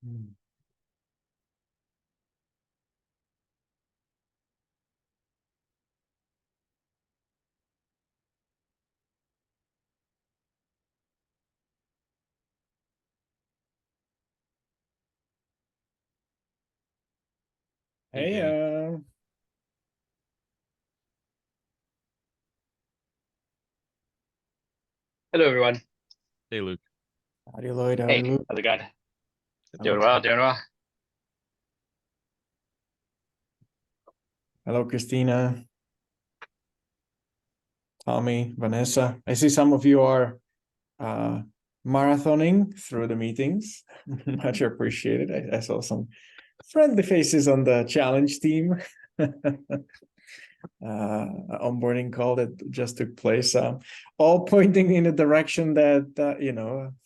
Mm. Hey, Hello, everyone. Hey, Luke. howdy Lloyd, howdy Hey, Luke. how's it going? Doing Hello, well, doing well. hello, Christina, Tommy, Vanessa. I see some of you are uh, marathoning through the meetings. Much appreciated. I saw some friendly faces on the challenge team. Onboarding call that just took place, all pointing in a direction that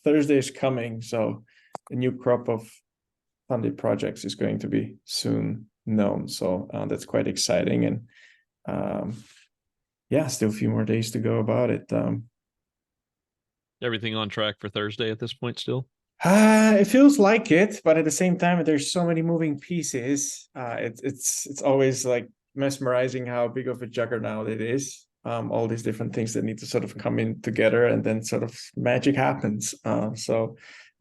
Thursday is coming. So a new crop of funded projects is going to be soon known. So that's quite exciting. And yeah, still a few more days to go about it. Everything on track for Thursday at this point still? It feels like it, but at the same time, there's so many moving pieces. It's always like mesmerizing how big of a juggernaut it is. All these different things that need to sort of come in together, and then sort of magic happens.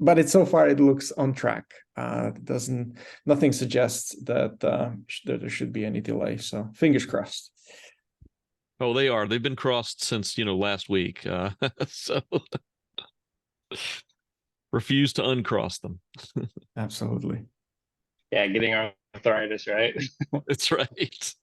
But so far it looks on track. Nothing suggests that there should be any delay. So fingers crossed. Oh, they are. They've been crossed since, last week. So refuse to uncross them. Absolutely. Yeah, getting arthritis, right? That's right.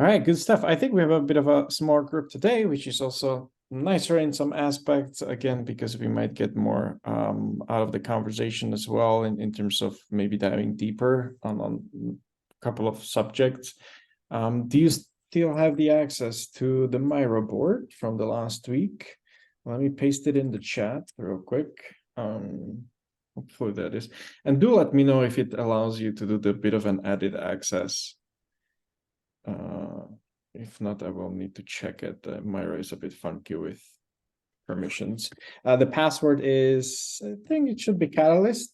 All right, good stuff. I think we have a bit of a small group today, which is also nicer in some aspects, again, because we might get more out of the conversation as well in terms of maybe diving deeper on a couple of subjects. Do you still have the access to the Miro board from the last week? Let me paste it in the chat real quick. Hopefully that is. And do let me know if it allows you to do the bit of an added access. If not, I will need to check it. Miro is a bit funky with permissions. The password is, I think it should be Catalyst.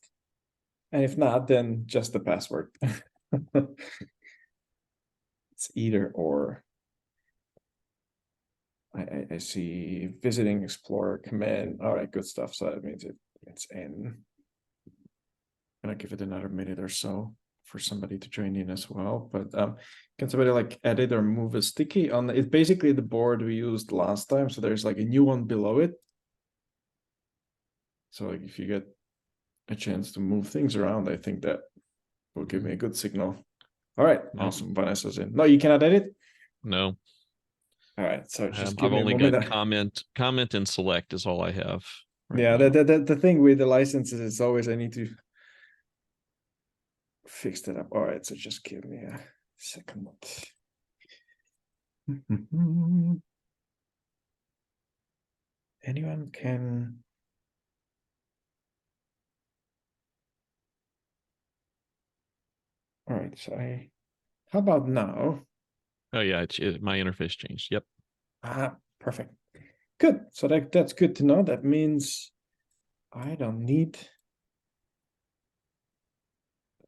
And if not, then just the password. It's either or. I see visiting Explorer command. All right, good stuff. So that means it's in. I'm gonna give it another minute or so for somebody to join in as well. But can somebody like edit or move a sticky on it's basically the board we used last time. So there's like a new one below it. So like if you get a chance to move things around, I think that will give me a good signal. All right, awesome. Vanessa's in. No, you cannot edit. No. All right, so just give I've me a only moment. got comment, and select is all I have. Yeah, the thing with the licenses is always I need to fix that up. All right, so just give me a second. Anyone can. All right, so how about now? Oh yeah, my interface changed. Yep. Perfect. Good. So that's good to know. That means I don't need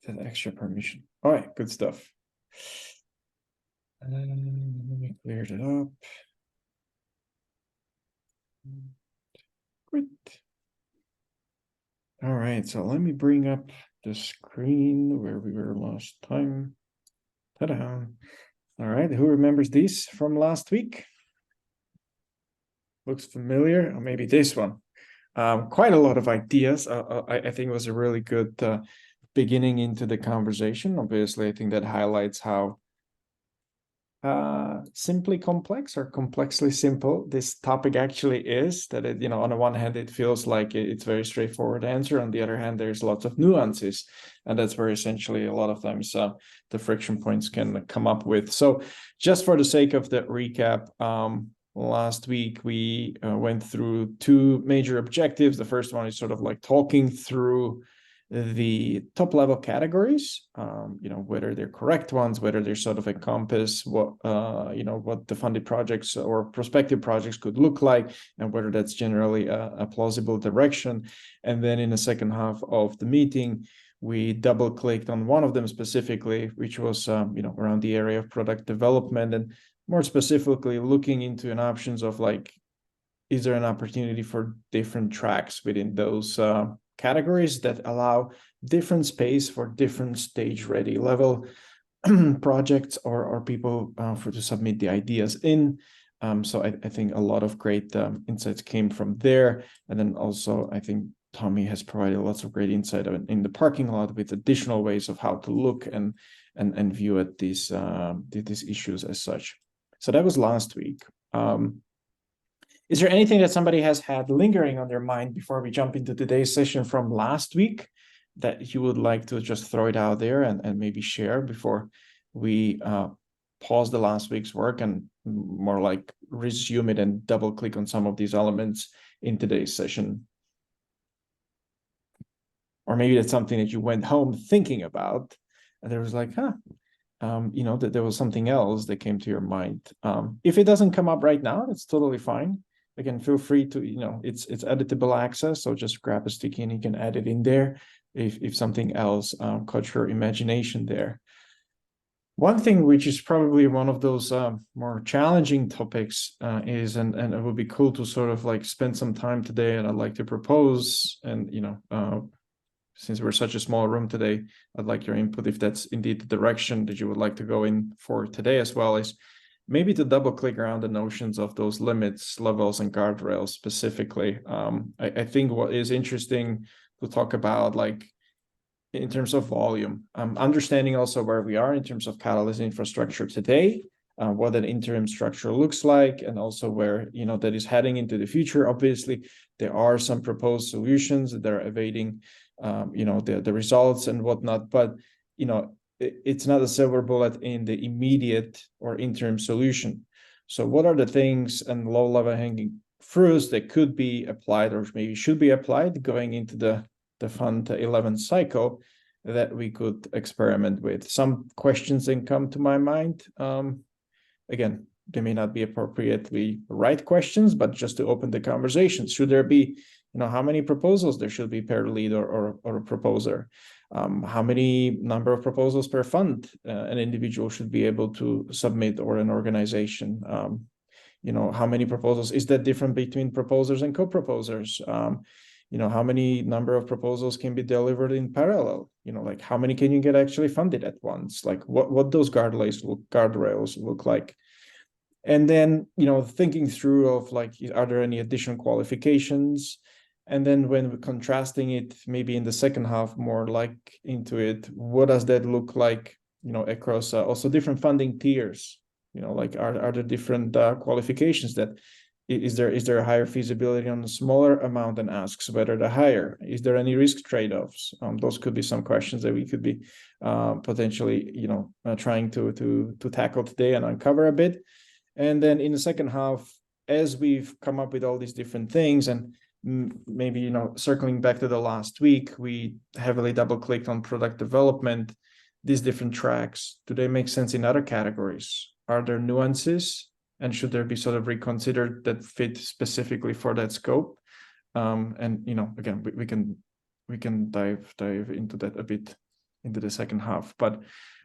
that extra permission. All right, good stuff. Let me clear it up. Great. All right, so let me bring up the screen where we were last time. Ta-da. All right, who remembers these from last week? Looks familiar, or maybe this one. Quite a lot of ideas. I think it was a really good beginning into the conversation. Obviously, I think that highlights how simply complex or complexly simple this topic actually is. That on the one hand, it feels like it's very straightforward answer. On the other hand, there's lots of nuances, and that's where essentially a lot of times the friction points can come up with. So, just for the sake of the recap, last week we went through two major objectives. The first one is sort of like talking through the top level categories, whether they're correct ones, whether they sort of encompass what what the funded projects or prospective projects could look like, and whether that's generally a plausible direction. And then in the second half of the meeting, we double clicked on one of them specifically, which was around the area of product development, and more specifically looking into an options of like, is there an opportunity for different tracks within those categories that allow different space for different stage ready level projects or people to submit the ideas in. So I think a lot of great insights came from there. And then also I think Tommy has provided lots of great insight in the parking lot with additional ways of how to look and view at these issues as such. So that was last week. Is there anything that somebody has had lingering on their mind before we jump into today's session from last week that you would like to just throw it out there and maybe share before we pause the last week's work and more like resume it and double click on some of these elements in today's session? Or maybe that's something that you went home thinking about and there was like, that there was something else that came to your mind. If it doesn't come up right now, that's totally fine. Again, feel free to, it's editable access. So just grab a sticky and you can add it in there if something else caught your imagination there. One thing which is probably one of those more challenging topics is, and it would be cool to sort of like spend some time today, and I'd like to propose, and since we're such a small room today, I'd like your input if that's indeed the direction that you would like to go in for today, as well as maybe to double click around the notions of those limits, levels, and guardrails specifically. I think what is interesting to talk about, like in terms of volume, understanding also where we are in terms of Catalyst infrastructure today, what that interim structure looks like, and also where that is heading into the future. Obviously, there are some proposed solutions that are evading the results and whatnot, but it's not a silver bullet in the immediate or interim solution. So what are the things and low level hanging fruits that could be applied or maybe should be applied going into the Fund 11 cycle that we could experiment with? Some questions that come to my mind. Again, they may not be appropriately right questions, but just to open the conversation. Should there be, how many proposals there should be per lead or a proposer? How many number of proposals per fund an individual should be able to submit, or an organization? How many proposals? Is that different between proposers and co-proposers? How many number of proposals can be delivered in parallel? Like how many can you get actually funded at once? Like what those guardrails look like? And then, thinking through of like, are there any additional qualifications? And then when we're contrasting it, maybe in the second half, more like into it, what does that look like, across also different funding tiers? Like are there different qualifications that is there a higher feasibility on a smaller amount than asks, whether the higher? Is there any risk trade-offs? Those could be some questions that we could be potentially, trying to tackle today and uncover a bit. And then in the second half, as we've come up with all these different things, and maybe, circling back to the last week, we heavily double clicked on product development, these different tracks. Do they make sense in other categories? Are there nuances? And should there be sort of reconsidered that fit specifically for that scope? And, again, we can dive into that a bit into the second half. But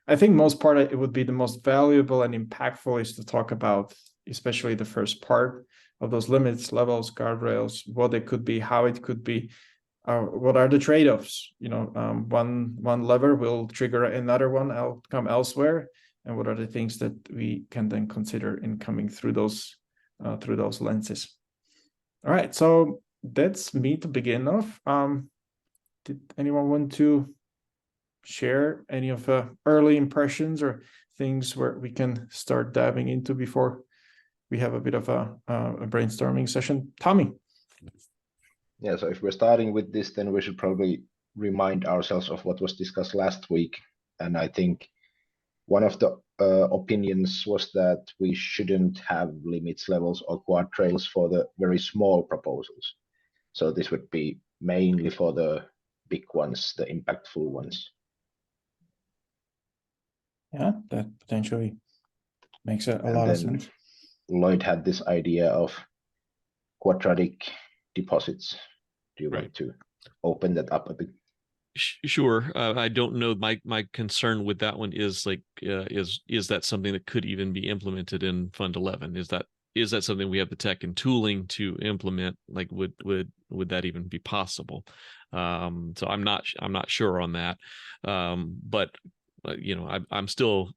I think most part, it would be the most valuable and impactful is to talk about, especially the first part of those limits, levels, guardrails, what it could be, how it could be, what are the trade-offs? One lever will trigger another one outcome elsewhere, and what are the things that we can then consider in coming through those lenses? All right, so that's me to begin off. Did anyone want to share any of early impressions or things where we can start diving into before we have a bit of a brainstorming session? Tommy. Yeah, so if we're starting with this, then we should probably remind ourselves of what was discussed last week. And I think one of the opinions was that we shouldn't have limits, levels, or guardrails for the very small proposals. So this would be mainly for the big ones, the impactful ones. Yeah, that potentially makes a And lot of then sense. Lloyd had this idea of quadratic deposits. Do you Right. want to open that up a bit? Sure. I don't know. My concern with that one is like, is that something that could even be implemented in Fund 11? Is that something we have the tech and tooling to implement? Like, would that even be possible? So I'm not sure on that. But you know, I'm still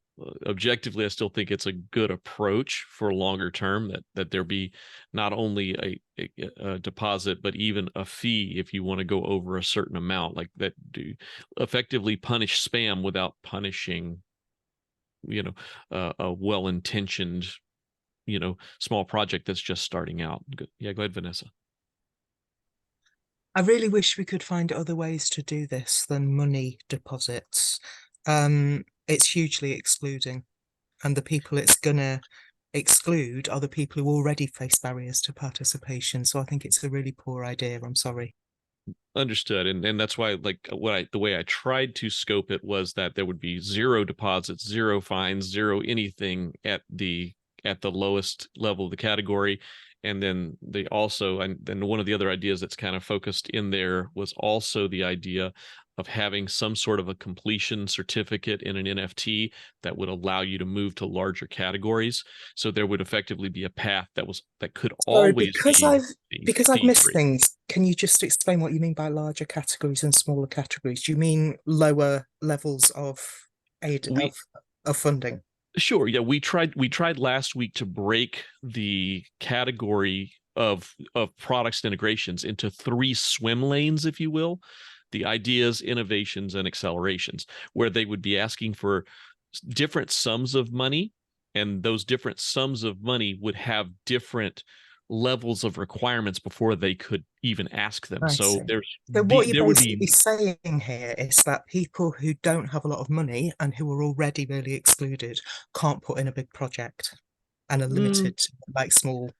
objectively, I still think it's a good approach for longer term that there be not only a deposit, but even a fee if you want to go over a certain amount, like that, do effectively punish spam without punishing, you know, a well-intentioned, you know, small project that's just starting out. Yeah, go ahead, Vanessa. I really wish we could find other ways to do this than money deposits. It's hugely excluding, and the people it's gonna exclude are the people who already face barriers to participation. So I think it's a really poor idea. I'm sorry. Understood. And that's why, like, the way I tried to scope it was that there would be zero deposits, zero fines, zero anything at the lowest level of the category. And then and then one of the other ideas that's kind of focused in there was also the idea of having some sort of a completion certificate in an NFT that would allow you to move to larger categories. So there would effectively be a path that could Sorry, always because I've be missed free. things. Can you just explain what you mean by larger categories and smaller categories? Do you mean lower levels of aid of funding? Sure. Yeah, we tried last week to break the category of products and integrations into 3 swim lanes, if you will. The ideas, innovations, and accelerations, where they would be asking for different sums of money, and those different sums of money would have different levels of requirements before they could even ask them. I So see. So what you're there would basically be saying here is that people who don't have a lot of money and who are already really excluded can't put in a big project and are limited to like small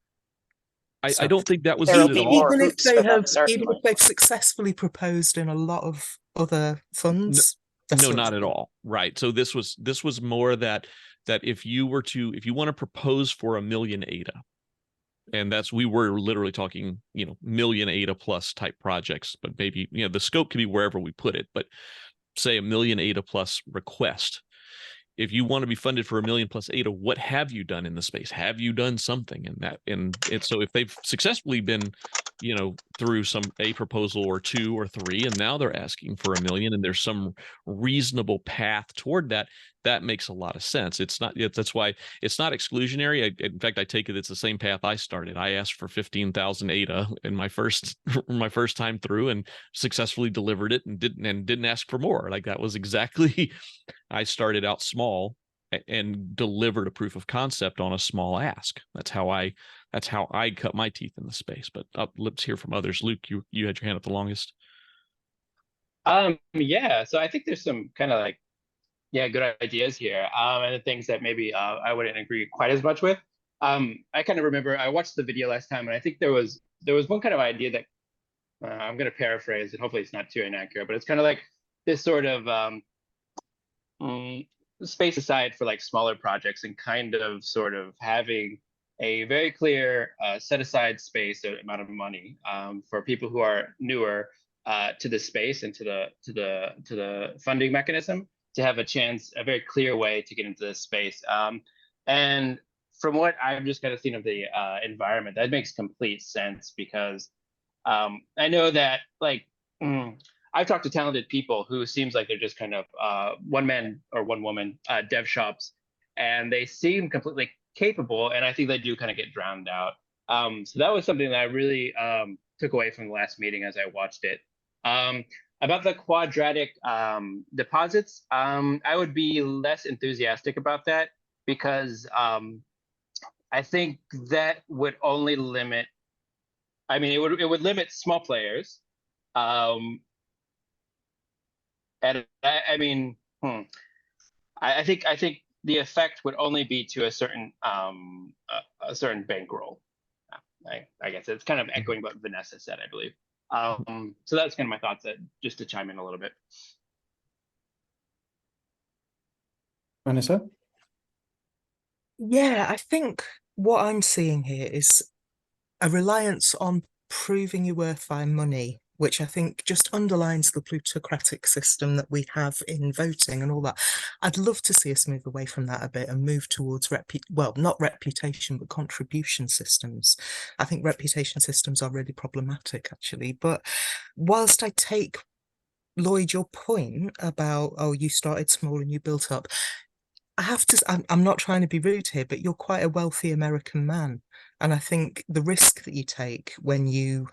I stuff. don't think that was There it will at be all. more Even if hoops, they but not have, even certainly. if they've successfully proposed in a lot of other funds, they're No, still not at all. Right. So this was more that if you want to propose for 1 million ADA, and we were literally talking, you know, million ADA plus type projects, but maybe, you know, the scope could be wherever we put it, but say 1 million ADA plus request. If you want to be funded for 1 million plus ADA, what have you done in the space? Have you done something in that? And it's, so if they've successfully been, you know, through a proposal or 2 or 3, and now they're asking for 1 million, and there's some reasonable path toward that, that makes a lot of sense. That's why it's not exclusionary. In fact, I take it it's the same path I started. I asked for 15,000 ADA in my first time through, and successfully delivered it, and didn't ask for more. Like, that was exactly I started out small and delivered a proof of concept on a small ask. That's how I cut my teeth in the space. But let's hear from others. Luke, you had your hand up the longest. Yeah, so I think there's some kind of like, yeah, good ideas here. And the things that maybe I wouldn't agree quite as much with. I kind of remember I watched the video last time, and I think there was one kind of idea that I'm going to paraphrase, and hopefully it's not too inaccurate, but it's kind of like this sort of space aside for like smaller projects, and kind of sort of having a very clear set aside space or amount of money for people who are newer to the space and to the funding mechanism, to have a very clear way to get into this space. And from what I've just kind of seen of the environment, that makes complete sense, because I know that like I've talked to talented people who seems like they're just kind of one man or one woman dev shops, and they seem completely capable, and I think they do kind of get drowned out. So that was something that I really took away from the last meeting as I watched it. About the quadratic deposits, I would be less enthusiastic about that, because I think that would only limit. I mean, it would limit small players. And I mean, I think the effect would only be to a certain bankroll. I guess it's kind of echoing what Vanessa said, I believe. So that's kind of my thoughts, just to chime in a little bit. Vanessa? Yeah, I think what I'm seeing here is a reliance on proving your worth by money, which I think just underlines the plutocratic system that we have in voting and all that. I'd love to see us move away from that a bit and move towards not reputation, but contribution systems. I think reputation systems are really problematic, actually. But whilst I take, Lloyd, your point about, oh, you started small and you built up, I have to, I'm not trying to be rude here, but you're quite a wealthy American man. And I think the risk that you take when you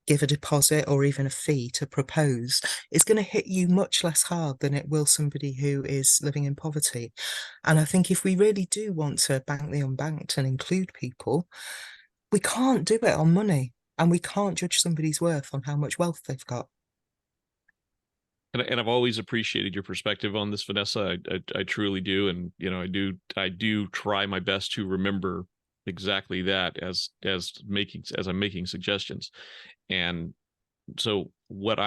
give a deposit or even a fee to propose is going to hit you much less hard than it will somebody who is living in poverty. And I think if we really do want to bank the unbanked and include people, we can't do it on money, and we can't judge somebody's worth on how much wealth they've got. And I've always appreciated your perspective on this, Vanessa. I truly do, and I do try my best to remember exactly that as I'm making suggestions. And so what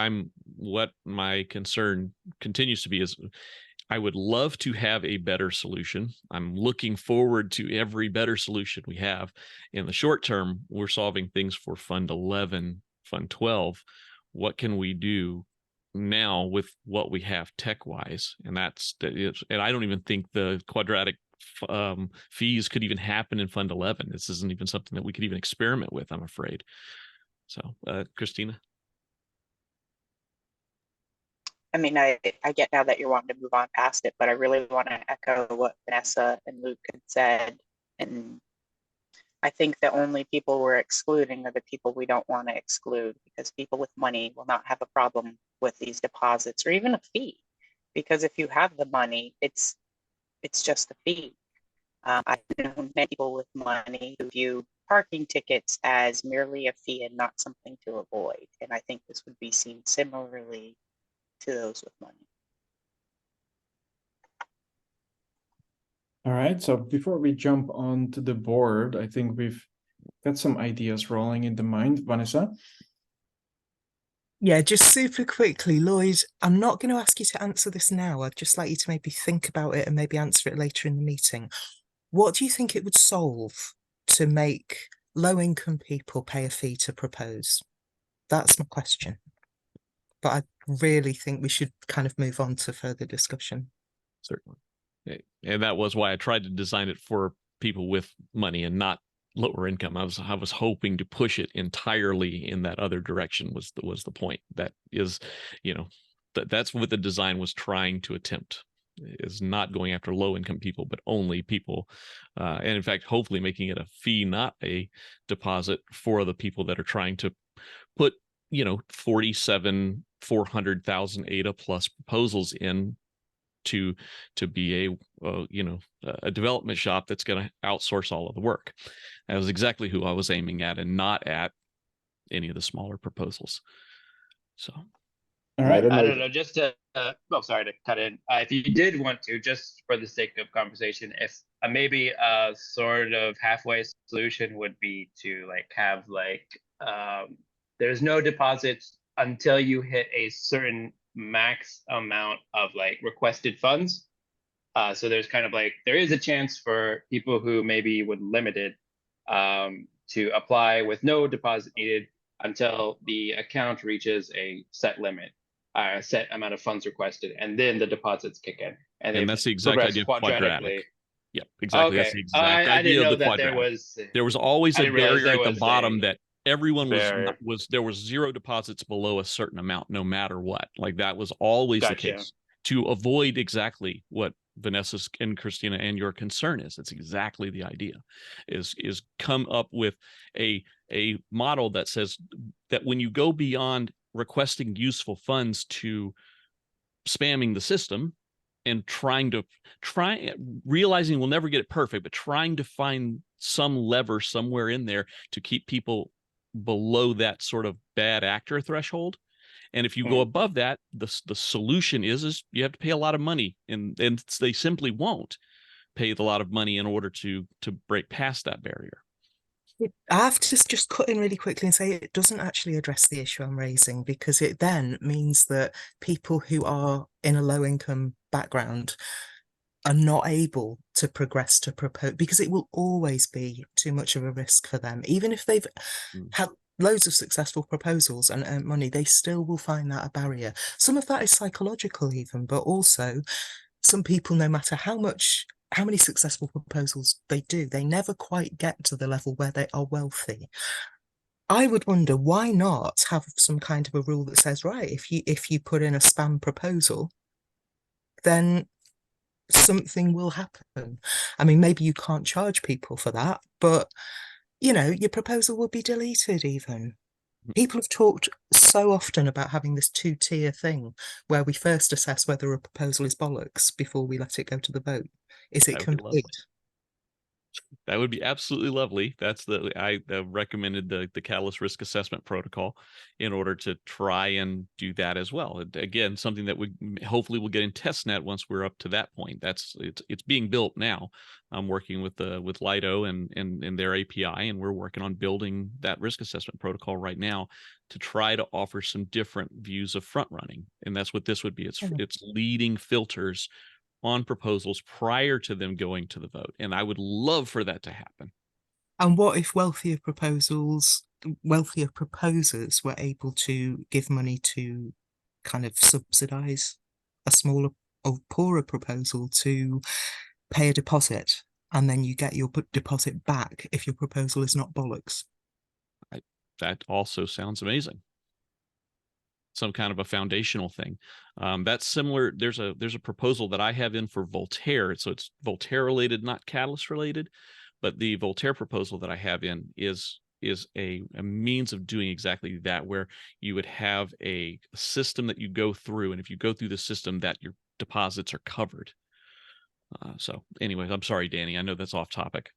my concern continues to be is, I would love to have a better solution. I'm looking forward to every better solution we have. In the short term, we're solving things for Fund 11, Fund 12. What can we do now with what we have tech wise? And and I don't even think the quadratic fees could even happen in Fund 11. This isn't even something that we could even experiment with, I'm afraid. So Christina. I mean, I get now that you're wanting to move on past it, but I really want to echo what Vanessa and Luke had said. And I think the only people we're excluding are the people we don't want to exclude, because people with money will not have a problem with these deposits or even a fee. Because if you have the money, it's just a fee. I know many people with money who view parking tickets as merely a fee and not something to avoid. And I think this would be seen similarly to those with money. All right, so before we jump on to the board, I think we've got some ideas rolling in the mind. Vanessa? Yeah, just super quickly, Lloyd, I'm not going to ask you to answer this now. I'd just like you to maybe think about it and maybe answer it later in the meeting. What do you think it would solve to make low-income people pay a fee to propose? That's my question. But I really think we should kind of move on to further discussion. Certainly. And that was why I tried to design it for people with money and not lower income. I was hoping to push it entirely in that other direction was the point. That is, that's what the design was trying to attempt, is not going after low income people, but only people, and in fact, hopefully making it a fee, not a deposit, for the people that are trying to put 400,000 ADA plus proposals in to be a development shop that's going to outsource all of the work. That was exactly who I was aiming at, and not at any of the smaller proposals. So, all right. I don't know, just to sorry to cut in. If you did want to, just for the sake of conversation, if maybe a sort of halfway solution would be to have there's no deposits until you hit a certain max amount of requested funds. So there's kind of there is a chance for people who maybe would limit it to apply with no deposit needed until the account reaches a set limit, a set amount of funds requested, and then the deposits kick in. And that's the exact idea of quadratic. Yep, exactly. Okay. That's the exact idea of the quadratic. There was always a barrier at the bottom that everyone there was zero deposits below a certain amount, no matter what. That was always the case, to avoid exactly what Vanessa and Christina and your concern is. It's exactly the idea, is come up with a model that says that when you go beyond requesting useful funds to spamming the system and realizing we'll never get it perfect, but trying to find some lever somewhere in there to keep people below that sort of bad actor threshold. And if you go above that, the solution is you have to pay a lot of money, and they simply won't pay a lot of money in order to break past that barrier. I have to just cut in really quickly and say it doesn't actually address the issue I'm raising, because it then means that people who are in a low income background are not able to progress to propose, because it will always be too much of a risk for them. Even if they've had loads of successful proposals and earned money, they still will find that a barrier. Some of that is psychological even, but also some people, no matter how many successful proposals they do, they never quite get to the level where they are wealthy. I would wonder, why not have some kind of a rule that says, right, if you put in a spam proposal, then something will happen. I mean, maybe you can't charge people for that, but your proposal will be deleted even. People have talked so often about having this 2-tier thing where we first assess whether a proposal is bollocks before we let it go to the vote. Is it That would be lovely. complete? That would be absolutely lovely. That's I recommended the Catalyst risk assessment protocol in order to try and do that as well. Again, something that we hopefully will get in testnet once we're up to that point. It's being built now. I'm working with Lido and their API, and we're working on building that risk assessment protocol right now to try to offer some different views of front running. And that's what this would be. It's leading filters on proposals prior to them going to the vote. And I would love for that to happen. And what if wealthier proposers were able to give money to kind of subsidize a smaller or poorer proposal to pay a deposit, and then you get your deposit back if your proposal is not bollocks? That also sounds amazing. Some kind of a foundational thing. That's similar. There's a proposal that I have in for Voltaire. So it's Voltaire related, not Catalyst related, but the Voltaire proposal that I have in is a means of doing exactly that, where you would have a system that you go through, and if you go through the system, that your deposits are covered. So anyways, I'm sorry, Danny, I know that's off topic.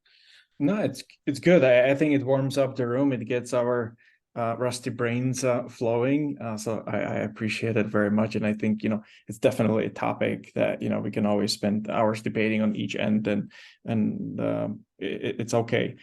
No, it's good. I think it warms up the room. It gets our rusty brains flowing. So I appreciate it very much. And I think, it's definitely a topic that, we can always spend hours debating on each end, and it's okay.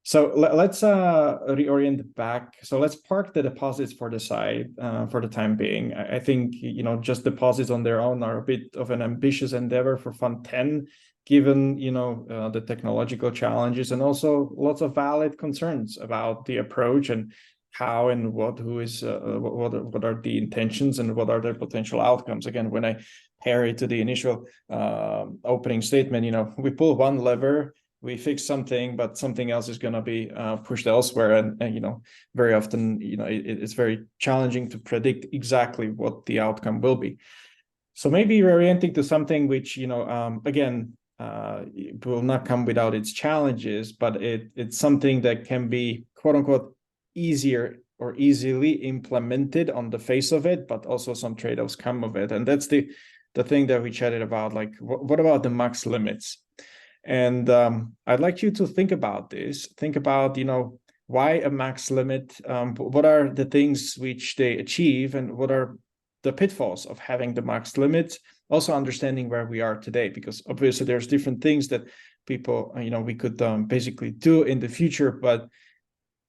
So let's reorient back. So let's park the deposits for the side for the time being. I think, just deposits on their own are a bit of an ambitious endeavor for Fund 10, given, the technological challenges, and also lots of valid concerns about the approach and how and what are the intentions and what are the potential outcomes. Again, when I pair it to the initial opening statement, we pull one lever, we fix something, but something else is going to be pushed elsewhere, and very often it's very challenging to predict exactly what the outcome will be. So maybe reorienting to something which again will not come without its challenges, but it's something that can be quote unquote easier or easily implemented on the face of it, but also some trade-offs come of it. And that's the thing that we chatted about, like what about the max limits? And I'd like you to think about this. Think about, why a max limit? What are the things which they achieve, and what are the pitfalls of having the max limit? Also understanding where we are today, because obviously there's different things that people, we could basically do in the future, but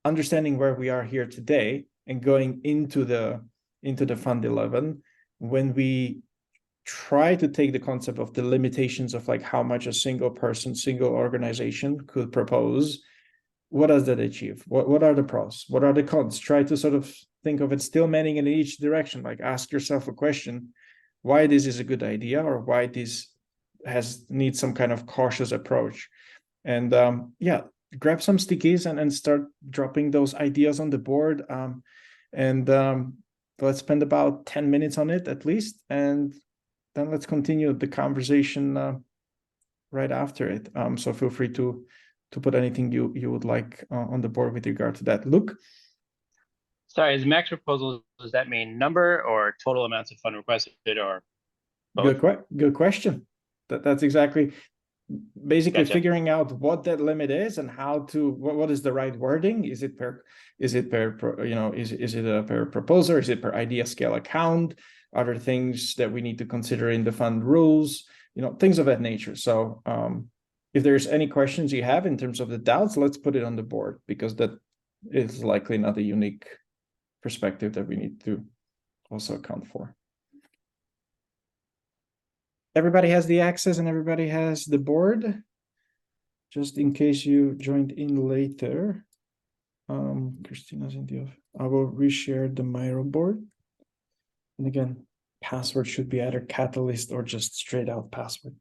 understanding where we are here today and going into the Fund 11, when we try to take the concept of the limitations of like how much a single person, single organization could propose, what does that achieve? What are the pros? What are the cons? Try to sort of think of it still manning in each direction. Like ask yourself a question, why this is a good idea, or why this needs some kind of cautious approach. And grab some stickies and start dropping those ideas on the board. Let's spend about 10 minutes on it at least, and then let's continue the conversation right after it. So feel free to put anything you would like on the board with regard to that. Luke? Sorry, is max proposal, does that mean number or total amounts of fund requested, or both? Good question. That's exactly basically Gotcha. figuring out what that limit is and how to what is the right wording. Is it per proposer? Is it per idea scale account? Are there things that we need to consider in the fund rules? Things of that nature. So if there's any questions you have in terms of the doubts, let's put it on the board, because that is likely not a unique perspective that we need to also account for. Everybody has the access and everybody has the board. Just in case you joined in later. Christina's in the office. I will reshare the Miro board. And again, password should be either Catalyst or just straight out password.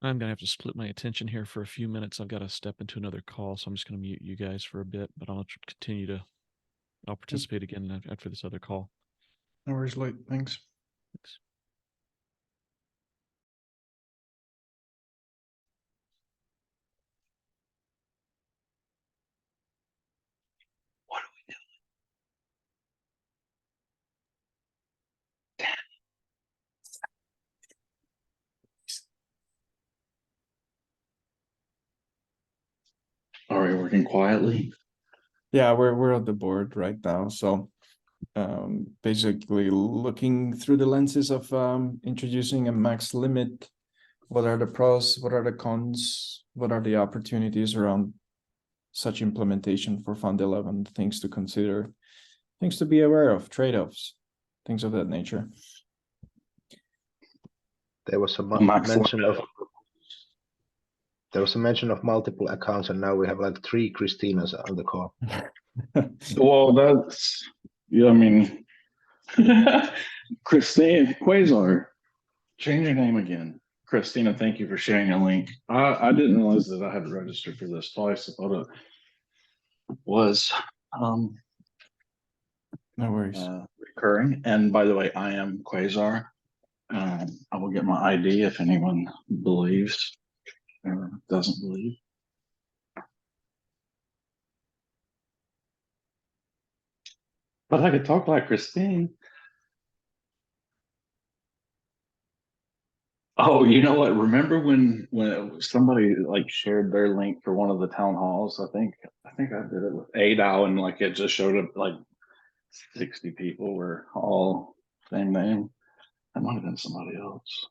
I'm gonna have to split my attention here for a few minutes. I've got to step into another call, so I'm just gonna mute you guys for a bit, but I'll continue to, I'll participate again after this other call. No worries, late. Thanks. Thanks. What are we doing? Are we working quietly? Yeah, we're on the board right now. So basically looking through the lenses of introducing a max limit. What are the pros? What are the cons? What are the opportunities around such implementation for Fund 11? Things to consider, things to be aware of, trade-offs, things of that nature. There was a Max mention of limit. mention of multiple accounts, and now we have like 3 Christinas on the call. Well, that's, yeah, I mean, Christine Quasar, change your name again. Christina, thank you for sharing a link. I didn't realize that I had registered for this twice. I thought it was No worries. recurring. And by the way, I am Quasar. I will get my ID if anyone believes or doesn't believe. But I could talk like Christine. Oh, you know what? Remember when somebody like shared their link for one of the town halls? I think I did it with ADAO, and like it just showed up like 60 people were all same name. That might have been somebody else.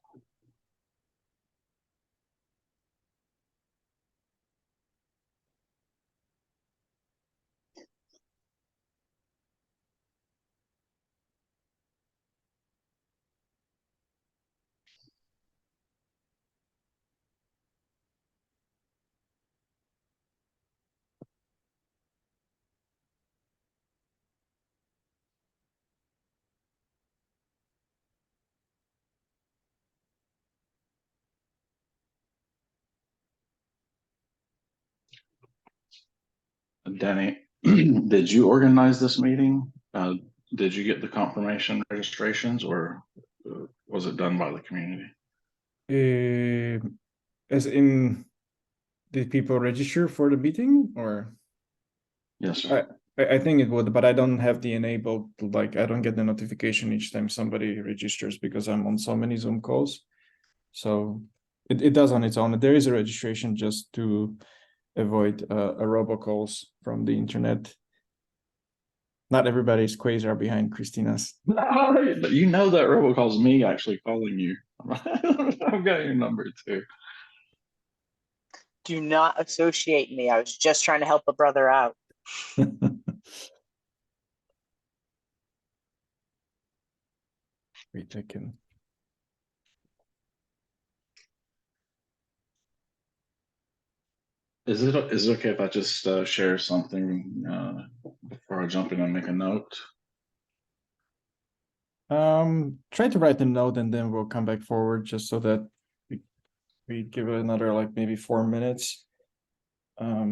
Danny, did you organize this meeting? Did you get the confirmation registrations, or was it done by the community? As in, did people register for the meeting or? Yes, sir. I think it would, but I don't have the enabled, like I don't get the notification each time somebody registers because I'm on so many Zoom calls. So it does on its own. There is a registration just to avoid a robocalls from the internet. Not everybody's Quasar behind Christina's. You know that robocall's me actually calling you. I've got your number too. Do not associate me. I was just trying to help a brother out. Wait, I can. Is it okay if I just share something before I jump in and make a note? Try to write a note and then we'll come back forward just so that we give it another like maybe 4 minutes. A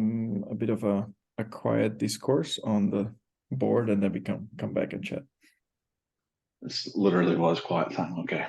bit of a quiet discourse on the board and then we come back and chat. This literally was quiet time. Okay.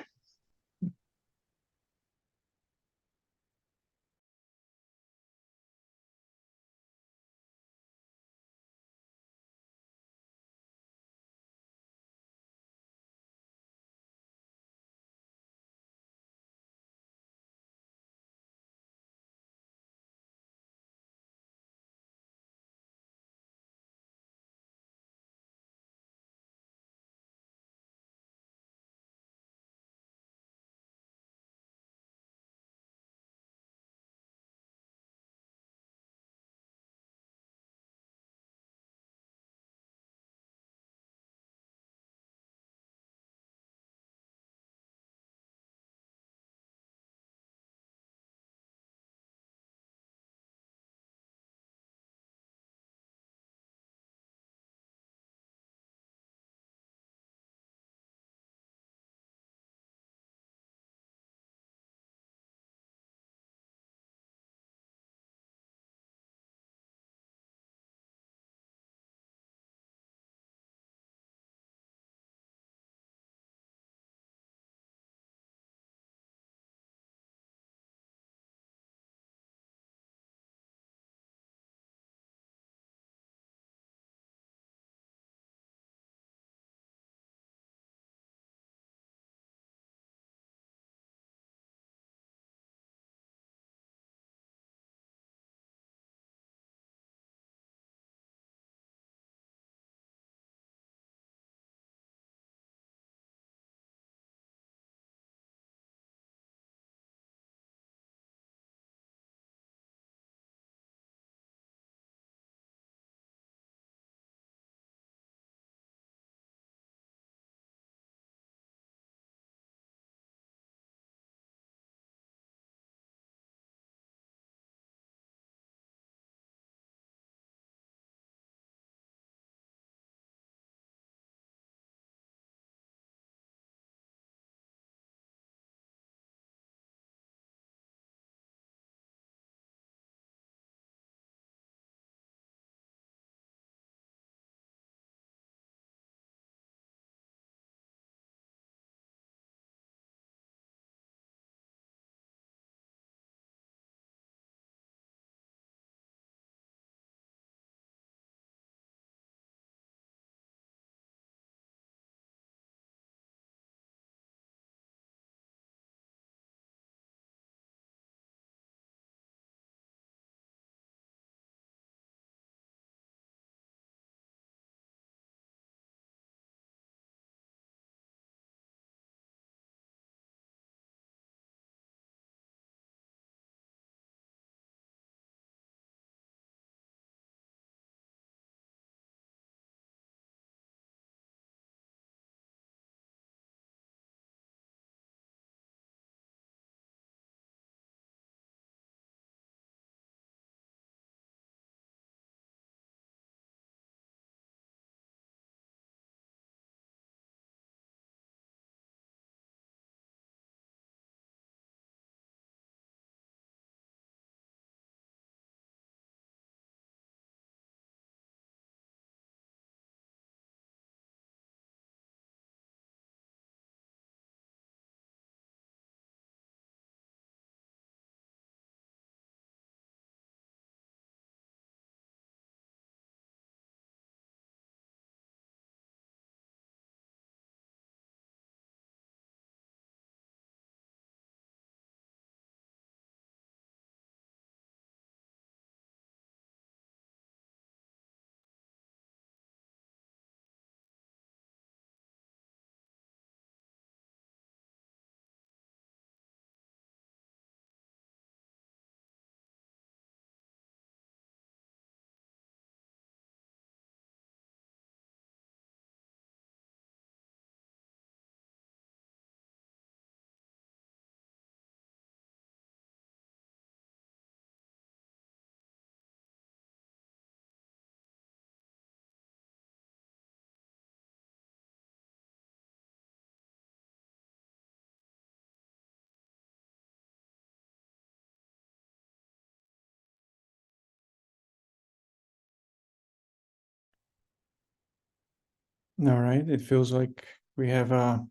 All right, it feels like we have a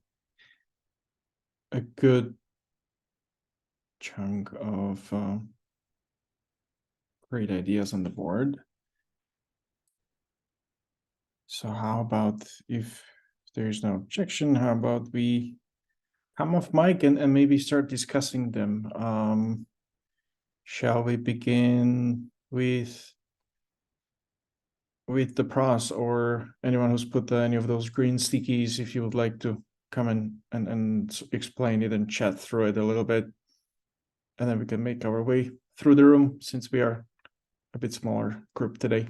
good chunk of great ideas on the board. So how about, if there's no objection, how about we come off mic and maybe start discussing them? Shall we begin with the pros, or anyone who's put any of those green stickies, if you would like to come in and explain it and chat through it a little bit, and then we can make our way through the room, since we are a bit smaller group today.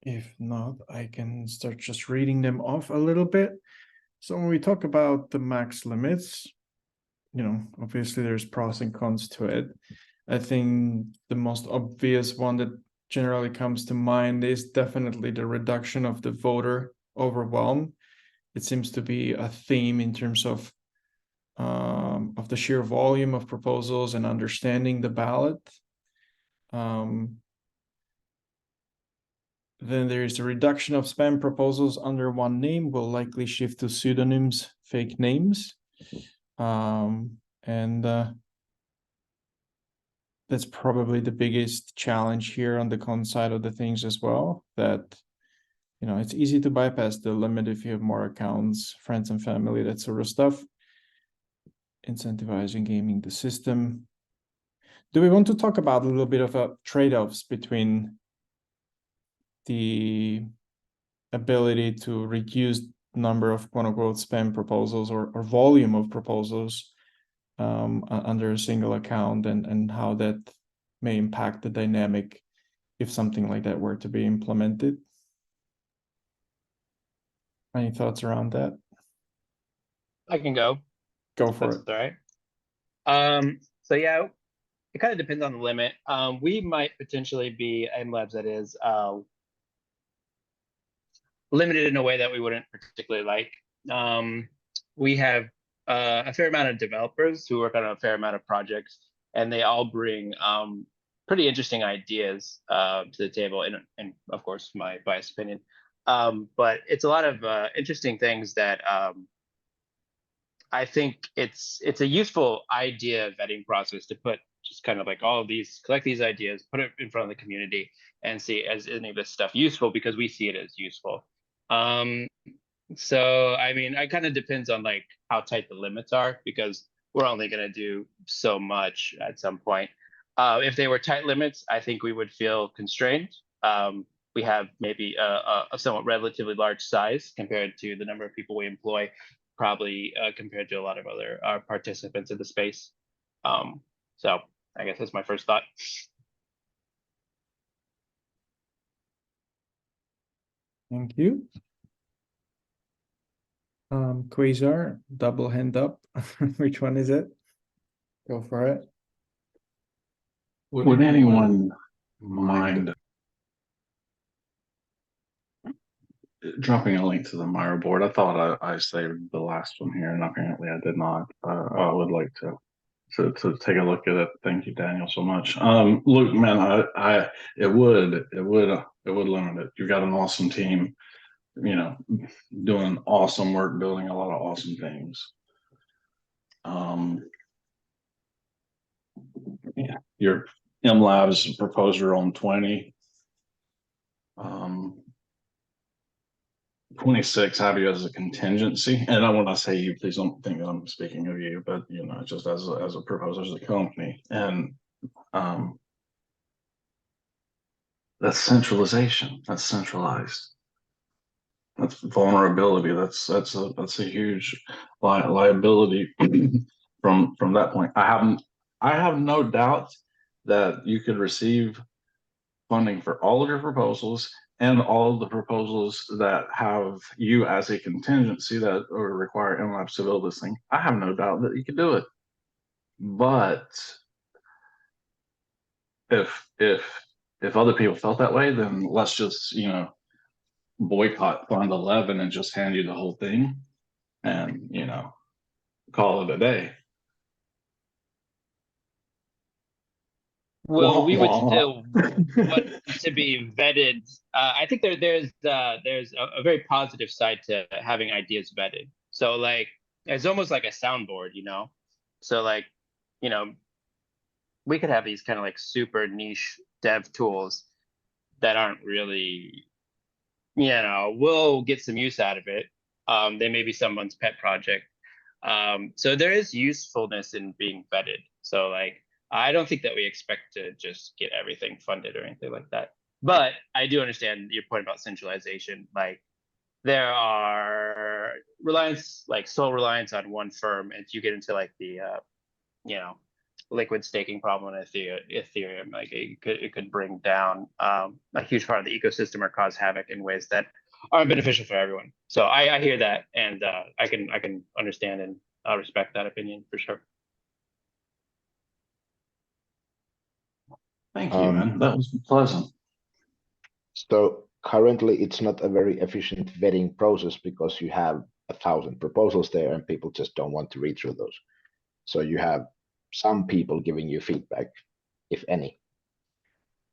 If not, I can start just reading them off a little bit. So when we talk about the max limits, obviously there's pros and cons to it. I think the most obvious one that generally comes to mind is definitely the reduction of the voter overwhelm. It seems to be a theme in terms of the sheer volume of proposals and understanding the ballot. Then there is the reduction of spam proposals under one name will likely shift to pseudonyms, fake names. That's probably the biggest challenge here on the con side of the things as well, that, it's easy to bypass the limit if you have more accounts, friends and family, that sort of stuff. Incentivizing gaming the system. Do we want to talk about a little bit of trade-offs between the ability to reduce number of quote-unquote spam proposals or volume of proposals under a single account, and how that may impact the dynamic if something like that were to be implemented? Any thoughts around that? I can go. Go for That's it. all right. So yeah, it kind of depends on the limit. We might potentially be MLabs that is limited in a way that we wouldn't particularly like. We have a fair amount of developers who work on a fair amount of projects, and they all bring pretty interesting ideas to the table, and of course my biased opinion. But it's a lot of interesting things that I think it's a useful idea vetting process to put just kind of like all of these, collect these ideas, put it in front of the community, and see is any of this stuff useful, because we see it as useful. So I mean, it kind of depends on like how tight the limits are, because we're only going to do so much at some point. If they were tight limits, I think we would feel constrained. We have maybe a somewhat relatively large size compared to the number of people we employ, probably compared to a lot of other participants in the space. So I guess that's my first thought. Thank you. Quasar, double hand up. Which one is it? Go for it. Would anyone mind dropping a link to the Miro board? I thought I saved the last one here, and apparently I did not. I would like to take a look at it. Thank you, Daniel, so much. Luke, man, it would limit it. You've got an awesome team, doing awesome work, building a lot of awesome things. Yeah, your MLabs proposer on 20. 26 have you as a contingency, and when I say you, please don't think that I'm speaking of you, but just as a proposer, as a company. And that's centralization, that's centralized, that's vulnerability, that's a huge liability from that point. I have no doubt that you could receive funding for all of your proposals and all of the proposals that have you as a contingency that or require MLabs to build this thing. I have no doubt that you can do it. But if other people felt that way, then let's just boycott Fund 11 and just hand you the whole thing, and call it a day. Well, we would Wah, wah. still want to be vetted. I think there's a very positive side to having ideas vetted. So like it's almost like a soundboard, you know. So like, you know, we could have these kind of like super niche dev tools that aren't really, you know, we'll get some use out of it. They may be someone's pet project. So there is usefulness in being vetted. So like, I don't think that we expect to just get everything funded or anything like that. But I do understand your point about centralization. Like there are sole reliance on one firm, and you get into like the, you know, liquid staking problem in Ethereum. Like it could bring down a huge part of the ecosystem or cause havoc in ways that aren't beneficial for everyone. So I hear that, and I can understand and respect that opinion for sure. Thank you, man. That was pleasant. So currently it's not a very efficient vetting process because you have 1,000 proposals there and people just don't want to read through those. So you have some people giving you feedback, if any.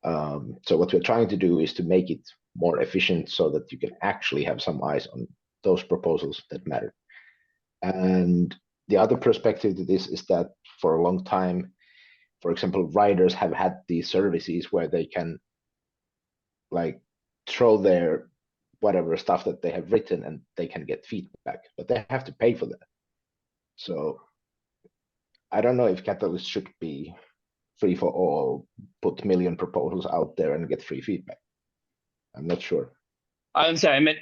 So what we're trying to do is to make it more efficient so that you can actually have some eyes on those proposals that matter. And the other perspective to this is that for a long time, for example, writers have had these services where they can like throw their whatever stuff that they have written and they can get feedback, but they have to pay for that. So I don't know if Catalyst should be free for all, put million proposals out there and get free feedback. I'm not sure. I'm sorry, I meant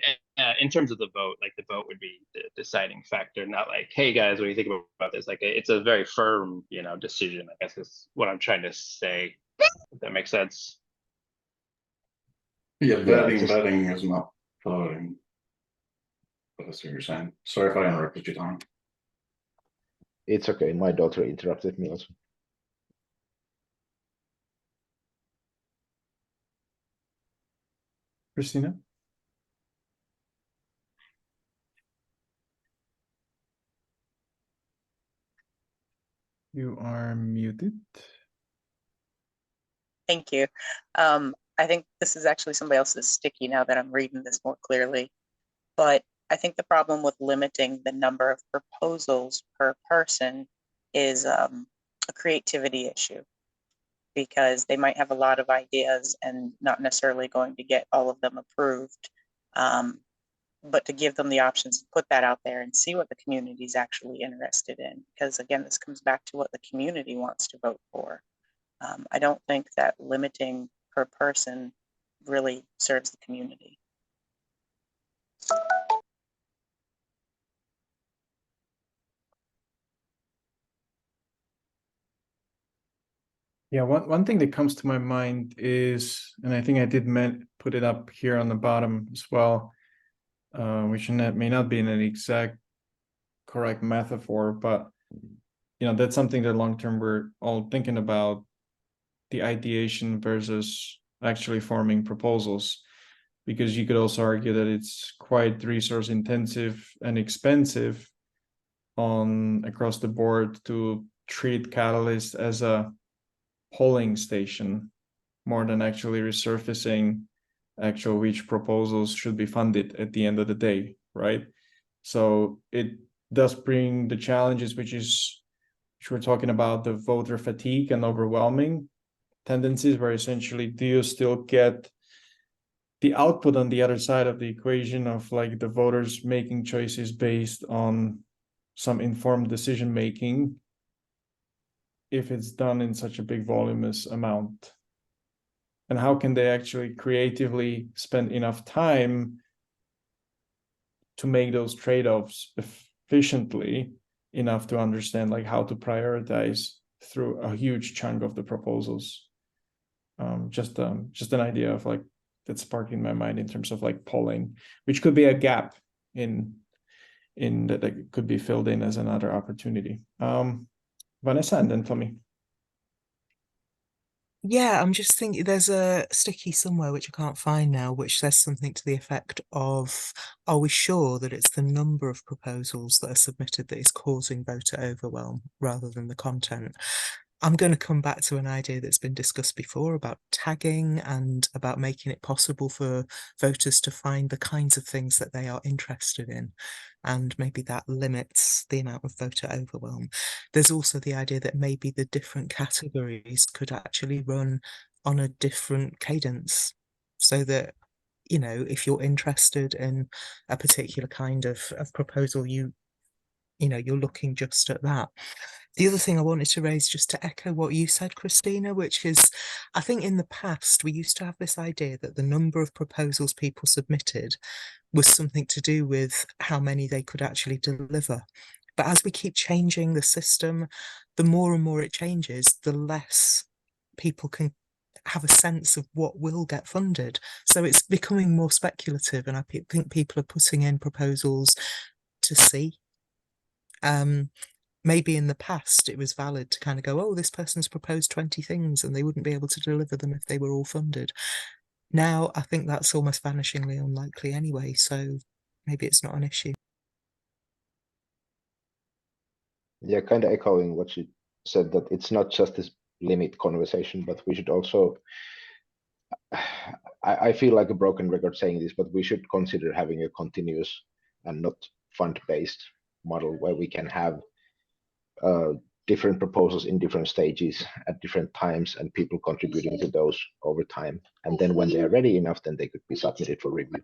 in terms of the vote, like the vote would be the deciding factor, not like, hey guys, what do you think about this? Like it's a very firm, you know, decision, I guess is what I'm trying to say, if that makes sense. Yeah, Yeah, vetting is not voting. But that's what you're saying. Sorry if I interrupted you, Tom. it's okay. My daughter interrupted me also. Christina? You are muted. Thank you. I think this is actually somebody else's sticky now that I'm reading this more clearly. But I think the problem with limiting the number of proposals per person is a creativity issue, because they might have a lot of ideas and not necessarily going to get all of them approved. But to give them the options to put that out there and see what the community is actually interested in. Because again, this comes back to what the community wants to vote for. I don't think that limiting per person really serves the community. Yeah, one thing that comes to my mind is, and I think I did put it up here on the bottom as well, which may not be an exact correct metaphor, but you know, that's something that long term we're all thinking about, the ideation versus actually forming proposals, because you could also argue that it's quite resource intensive and expensive across the board to treat Catalyst as a polling station more than actually resurfacing which proposals should be funded at the end of the day, right? So it does bring the challenges, which we're talking about, the voter fatigue and overwhelming tendencies, where essentially do you still get the output on the other side of the equation of like the voters making choices based on some informed decision making if it's done in such a big voluminous amount? And how can they actually creatively spend enough time to make those trade-offs efficiently enough to understand like how to prioritize through a huge chunk of the proposals? Just an idea of like that's sparking my mind in terms of like polling, which could be a gap in that could be filled in as another opportunity. Vanessa, and then Tommy. Yeah, I'm just thinking there's a sticky somewhere which I can't find now, which says something to the effect of, are we sure that it's the number of proposals that are submitted that is causing voter overwhelm rather than the content? I'm going to come back to an idea that's been discussed before about tagging and about making it possible for voters to find the kinds of things that they are interested in. And maybe that limits the amount of voter overwhelm. There's also the idea that maybe the different categories could actually run on a different cadence, so that, you know, if you're interested in a particular kind of proposal, you know, you're looking just at that. The other thing I wanted to raise, just to echo what you said, Christina, which is, I think in the past, we used to have this idea that the number of proposals people submitted was something to do with how many they could actually deliver. But as we keep changing the system, the more and more it changes, the less people can have a sense of what will get funded. So it's becoming more speculative, and I think people are putting in proposals to see. Maybe in the past it was valid to kind of go, oh, this person's proposed 20 things and they wouldn't be able to deliver them if they were all funded. Now I think that's almost vanishingly unlikely anyway, so maybe it's not an issue. Yeah, kind of echoing what you said, that it's not just this limit conversation, but we should also, I feel like a broken record saying this, but we should consider having a continuous and not fund-based model where we can have different proposals in different stages at different times and people contributing to those over time. And then when they're ready enough, then they could be submitted for review.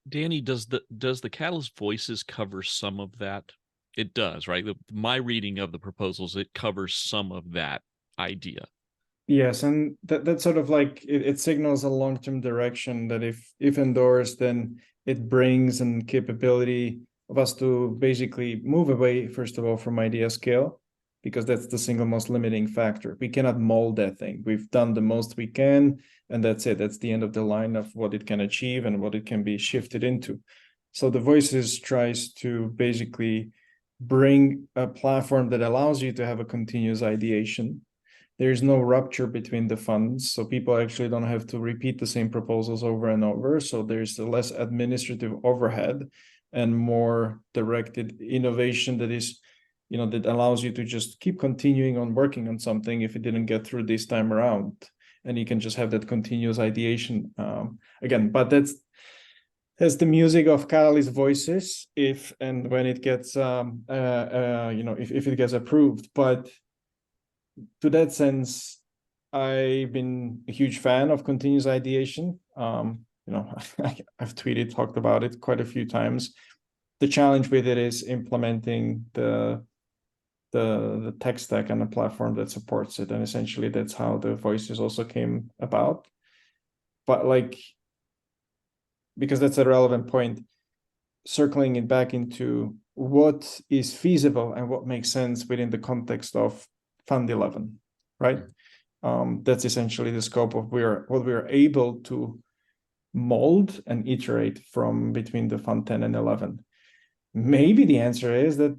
Danny, does the Catalyst Voices cover some of that? It does, right? My reading of the proposals, it covers some of that idea. Yes, and that's sort of like it signals a long-term direction that if endorsed, then it brings an capability of us to basically move away, first of all, from idea scale, because that's the single most limiting factor. We cannot mold that thing. We've done the most we can, and that's it. That's the end of the line of what it can achieve and what it can be shifted into. So the Voices tries to basically bring a platform that allows you to have a continuous ideation. There's no rupture between the funds, so people actually don't have to repeat the same proposals over and over. So there's less administrative overhead and more directed innovation that is, you know, that allows you to just keep continuing on working on something if it didn't get through this time around, and you can just have that continuous ideation again. But that's the music of Catalyst Voices if and when it gets you know, if it gets approved. But to that sense, I've been a huge fan of continuous ideation. You know, I've tweeted, talked about it quite a few times. The challenge with it is implementing the tech stack and the platform that supports it, and essentially that's how the Voices also came about. But like, because that's a relevant point, circling it back into what is feasible and what makes sense within the context of Fund 11, right? That's essentially the scope of what we are able to mold and iterate from between the Fund 10 and 11. Maybe the answer is that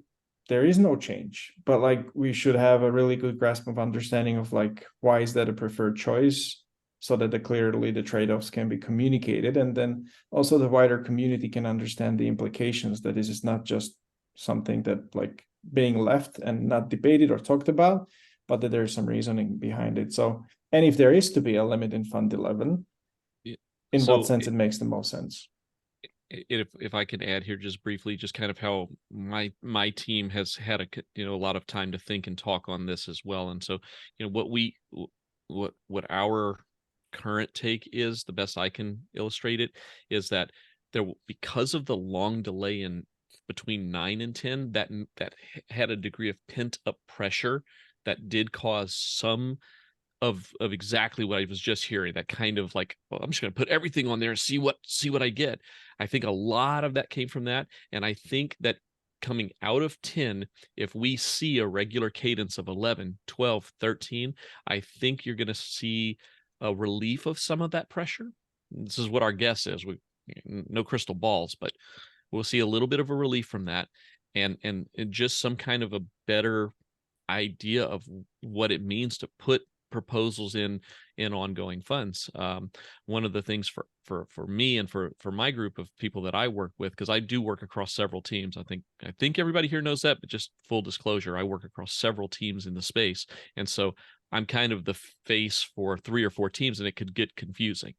there is no change, but like we should have a really good grasp of understanding of like, why is that a preferred choice, so that clearly the trade-offs can be communicated, and then also the wider community can understand the implications that this is not just something that like being left and not debated or talked about, but that there's some reasoning behind it. So, and if there is to be a limit in Fund 11, in what sense it makes the most sense? If I can add here just briefly, just kind of how my team has had a lot of time to think and talk on this as well. And so, you know, what our current take is, the best I can illustrate it, is that because of the long delay in between 9 and 10, that had a degree of pent up pressure that did cause some of exactly what I was just hearing, that kind of like, well, I'm just going to put everything on there and see what I get. I think a lot of that came from that. And I think that coming out of 10, if we see a regular cadence of 11, 12, 13, I think you're going to see a relief of some of that pressure. This is what our guess is. No crystal balls, but we'll see a little bit of a relief from that, and just some kind of a better idea of what it means to put proposals in ongoing funds. One of the things for me and for my group of people that I work with, because I do work across several teams. I think everybody here knows that, but just full disclosure, I work across several teams in the space, and so I'm kind of the face for 3 or 4 teams, and it could get confusing.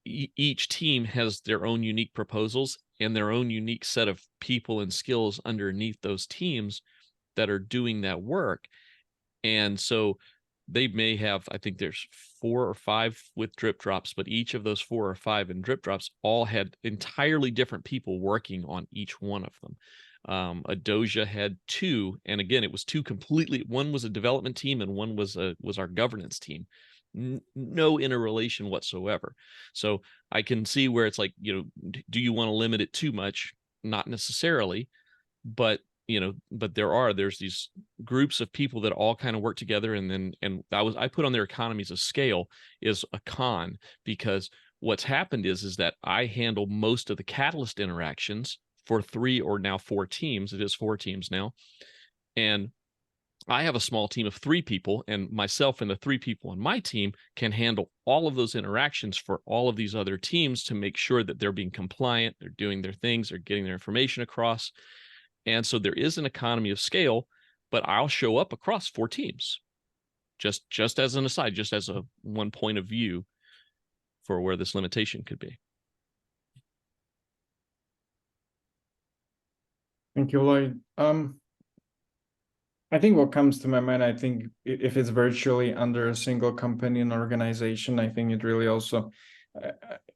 Each team has their own unique proposals and their own unique set of people and skills underneath those teams that are doing that work. And so they may have, I think there's 4 or 5 with drip drops, but each of those 4 or 5 in drip drops all had entirely different people working on each one of them. A Doja had 2, and again, it was 2 completely, one was a development team and one was our governance team. No interrelation whatsoever. So I can see where it's like, do you want to limit it too much? Not necessarily, but there's these groups of people that all kind of work together, and I put on their economies of scale is a con, because what's happened is that I handle most of the Catalyst interactions for 3 or now 4 teams. It is 4 teams now, and I have a small team of 3 people, and myself and the 3 people on my team can handle all of those interactions for all of these other teams to make sure that they're being compliant, they're doing their things, they're getting their information across. And so there is an economy of scale, but I'll show up across 4 teams, just as an aside, just as a one point of view for where this limitation could be. Thank you, Lloyd. I think what comes to my mind, I think if it's virtually under a single company and organization, I think it really also,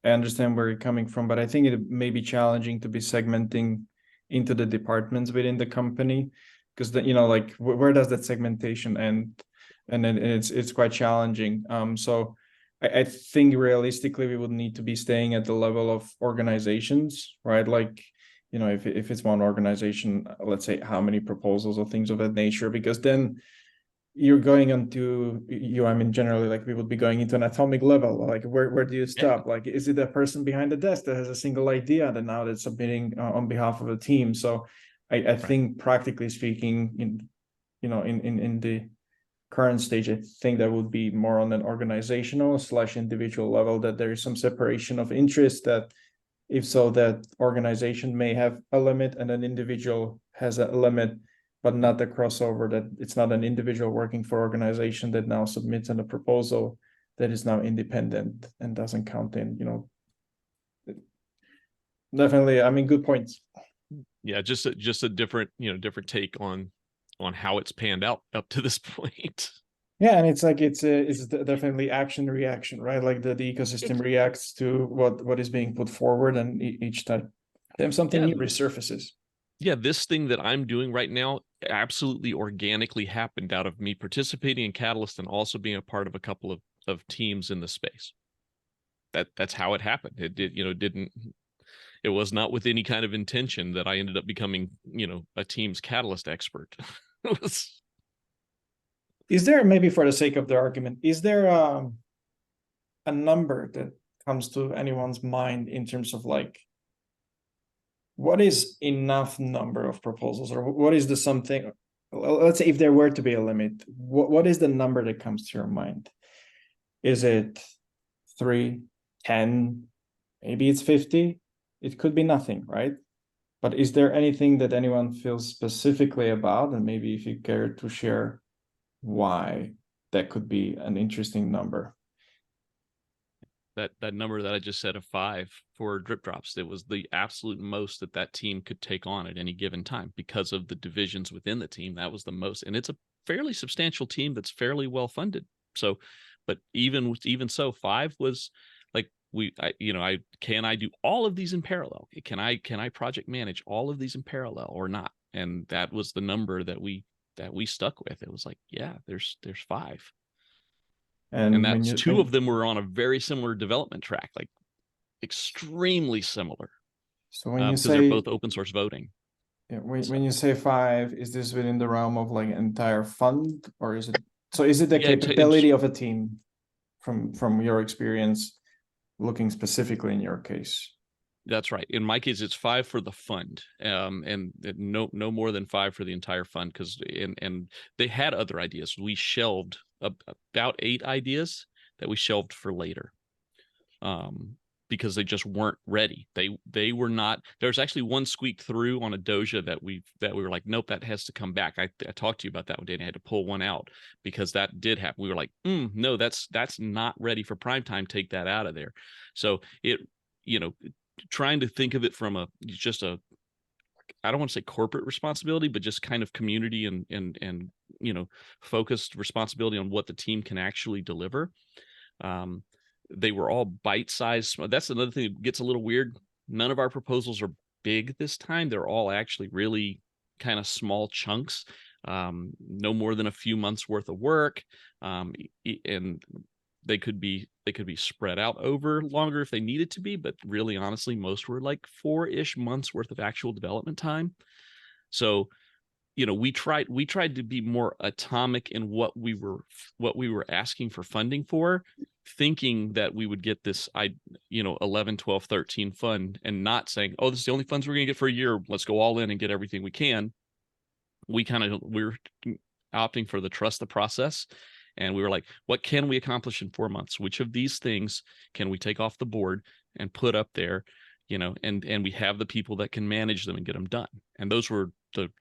I understand where you're coming from, but I think it may be challenging to be segmenting into the departments within the company, because like where does that segmentation end? And then it's quite challenging. So I think realistically we would need to be staying at the level of organizations, right? Like, if it's one organization, let's say how many proposals or things of that nature, because then you're going onto generally, like, we would be going into an atomic level. Like, where do you stop? Yeah. Like, is it a person behind the desk that has a single idea that now that's submitting on behalf of a team? So I think, practically speaking, in the current stage, I think that would be more on an organizational / individual level, that there is some separation of interest, that if so, that organization may have a limit and an individual has a limit, but not the crossover, that it's not an individual working for organization that now submits in a proposal that is now independent and doesn't count in, Definitely, I mean, good points. Yeah, just a different, different take on how it's panned out up to this point. Yeah, and it's like it's definitely action reaction, right? Like the ecosystem reacts to what is being put forward, and each time something new resurfaces. Yeah, this thing that I'm doing right now absolutely organically happened out of me participating in Catalyst and also being a part of a couple of teams in the space. That's how it happened. It was not with any kind of intention that I ended up becoming, a team's Catalyst expert. It was. Is there, maybe for the sake of the argument, is there a number that comes to anyone's mind in terms of, like, what is enough number of proposals, or what is the something? Let's say if there were to be a limit, what is the number that comes to your mind? Is it 3, 10, maybe it's 50? It could be nothing, right? But is there anything that anyone feels specifically about, and maybe if you care to share why that could be an interesting number? That number that I just said of 5 for drip drops, it was the absolute most that team could take on at any given time because of the divisions within the team. That was the most, and it's a fairly substantial team that's fairly well funded. So, but even so, 5 was like, can I do all of these in parallel? Can I project manage all of these in parallel or not? And that was the number that we stuck with. It was like, yeah, there's 5. And that's 2 of them were on a very similar development track, like extremely similar. So when you say they're both open source voting. Yeah, when you say 5, is this within the realm of like entire fund, or is it the capability of a team from your experience, looking specifically in your case? That's right. In my case, it's 5 for the fund, and no more than 5 for the entire fund, because and they had other ideas. We shelved about 8 ideas that we shelved for later, because they just weren't ready. They were not. There's actually one squeaked through on a doja that we were like, nope, that has to come back. I talked to you about that one, Danny. I had to pull one out because that did happen. We were like, no, that's not ready for prime time. Take that out of there. So it, trying to think of it from I don't want to say corporate responsibility, but just kind of community and focused responsibility on what the team can actually deliver. They were all bite-sized. That's another thing that gets a little weird. None of our proposals are big this time. They're all actually really kind of small chunks, no more than a few months worth of work, and they could be spread out over longer if they needed to be, but really, honestly, most were like 4-ish months worth of actual development time. So, we tried to be more atomic in what we were asking for funding for, thinking that we would get this 11, 12, 13 fund, and not saying, oh, this is the only funds we're going to get for a year. Let's go all in and get everything we can. We're opting for the trust the process. And we were like, what can we accomplish in 4 months? Which of these things can we take off the board and put up there, and we have the people that can manage them and get them done. And those were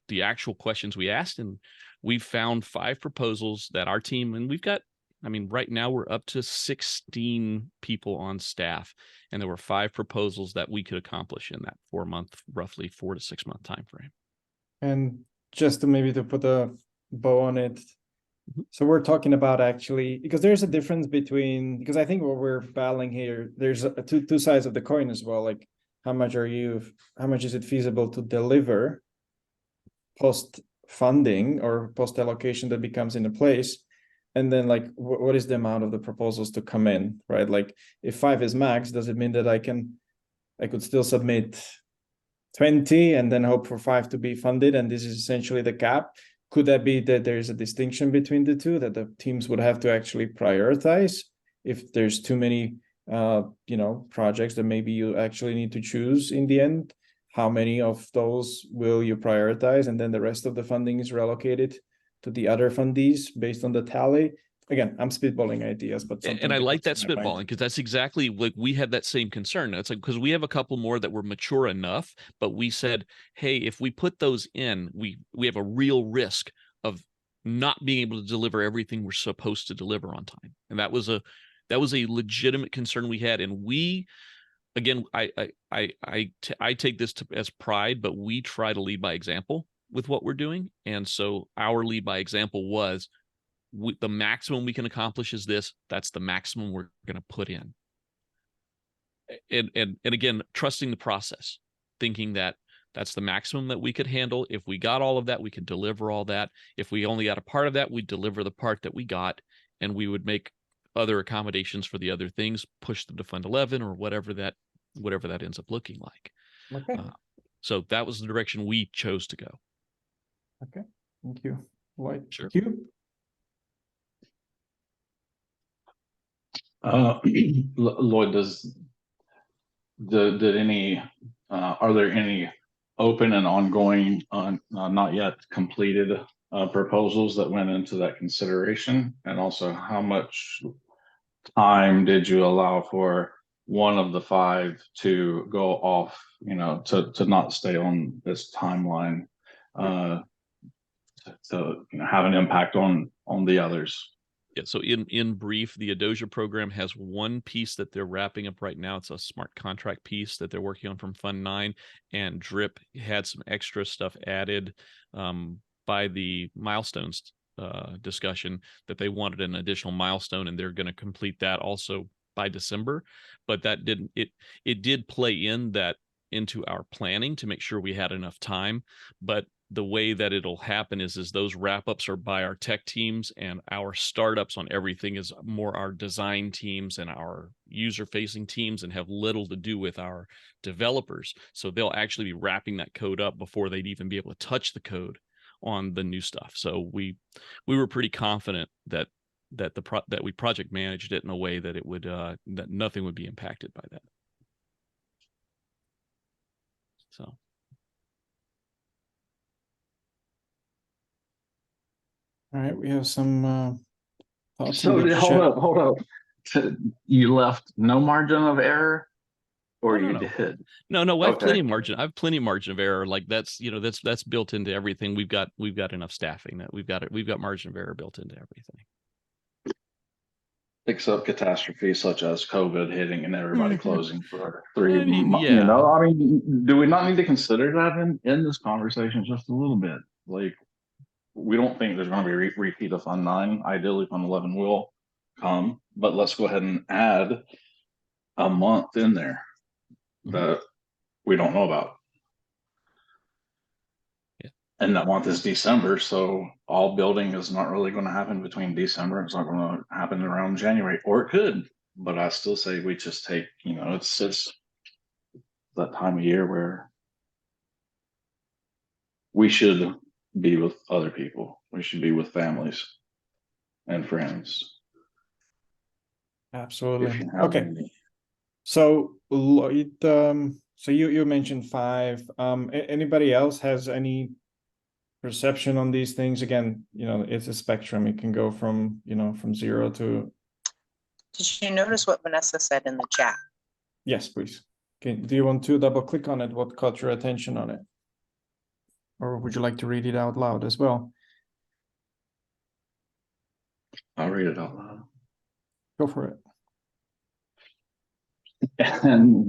the actual questions we asked. And we found 5 proposals that our team, and we've got, right now we're up to 16 people on staff, and there were 5 proposals that we could accomplish in that 4-month, roughly 4 to 6 month time frame. And just to put a bow on it, so we're talking about actually, because there's a difference between, because I think what we're battling here, there's two sides of the coin as well. Like, how much is it feasible to deliver post funding or post allocation that becomes into place? And then like, what is the amount of the proposals to come in, right? Like, if 5 is max, does it mean that I could still submit 20 and then hope for 5 to be funded, and this is essentially the cap? Could that be that there's a distinction between the two, that the teams would have to actually prioritize if there's too many projects that maybe you actually need to choose in the end? How many of those will you prioritize, and then the rest of the funding is reallocated to the other fundees based on the tally? Again, I'm spitballing ideas, but and I like that spitballing, because that's exactly like we had that same concern. It's like, because we have a couple more that were mature enough, but we said, hey, if we put those in, we have a real risk of not being able to deliver everything we're supposed to deliver on time. And that was a legitimate concern we had. And we, again, I take this as pride, but we try to lead by example with what we're doing. And so our lead by example was, the maximum we can accomplish is this. That's the maximum we're going to put in. And again, trusting the process, thinking that that's the maximum that we could handle. If we got all of that, we could deliver all that. If we only got a part of that, we'd deliver the part that we got, and we would make other accommodations for the other things, push them to Fund 11 or whatever that ends up looking like. Okay. So that was the direction we chose to go. Okay. Thank you. Lloyd. Sure. Thank you. Lloyd, are there any open and ongoing, not yet completed proposals that went into that consideration? And also, how much time did you allow for one of the 5 to go off, to not stay on this timeline, to have an impact on the others? Yeah, so in brief, the ADOJA program has one piece that they're wrapping up right now. It's a smart contract piece that they're working on from Fund 9, and DRIP had some extra stuff added by the milestones discussion, that they wanted an additional milestone, and they're going to complete that also by December. But that did play into our planning to make sure we had enough time. But the way that it'll happen is those wrap-ups are by our tech teams, and our startups on everything is more our design teams and our user-facing teams, and have little to do with our developers. So they'll actually be wrapping that code up before they'd even be able to touch the code on the new stuff. So we were pretty confident that we project managed it in a way that it would that nothing would be impacted by that. So. All right, we have some thoughts So in the hold chat. up, hold up. So you left no margin of error, or Oh, no, you no. did? No, I have Okay. plenty of margin. I have plenty of margin of error. Like that's, that's built into everything. We've got enough staffing that we've got margin of error built into everything. Except catastrophes such as COVID hitting and everybody closing for 3 I mean, months. yeah. I mean, do we not need to consider that in this conversation just a little bit? Like, we don't think there's going to be a repeat of Fund 9. Ideally, Fund 11 will come, but let's go ahead and add a month in there that we don't know about. Yeah. And that month is December, so all building is not really going to happen between December. It's not going to happen around January, or it could. But I still say we just take, it's that time of year where we should be with other people. We should be with families and friends. Absolutely. If you have Okay. any. So Lloyd, so you mentioned 5. Anybody else has any perception on these things? Again, it's a spectrum. It can go from, from 0 to. Did you notice what Vanessa said in the chat? Yes, please. Okay. Do you want to double click on it? What caught your attention on it? Or would you like to read it out loud as well? I'll read it out loud. Go for it. And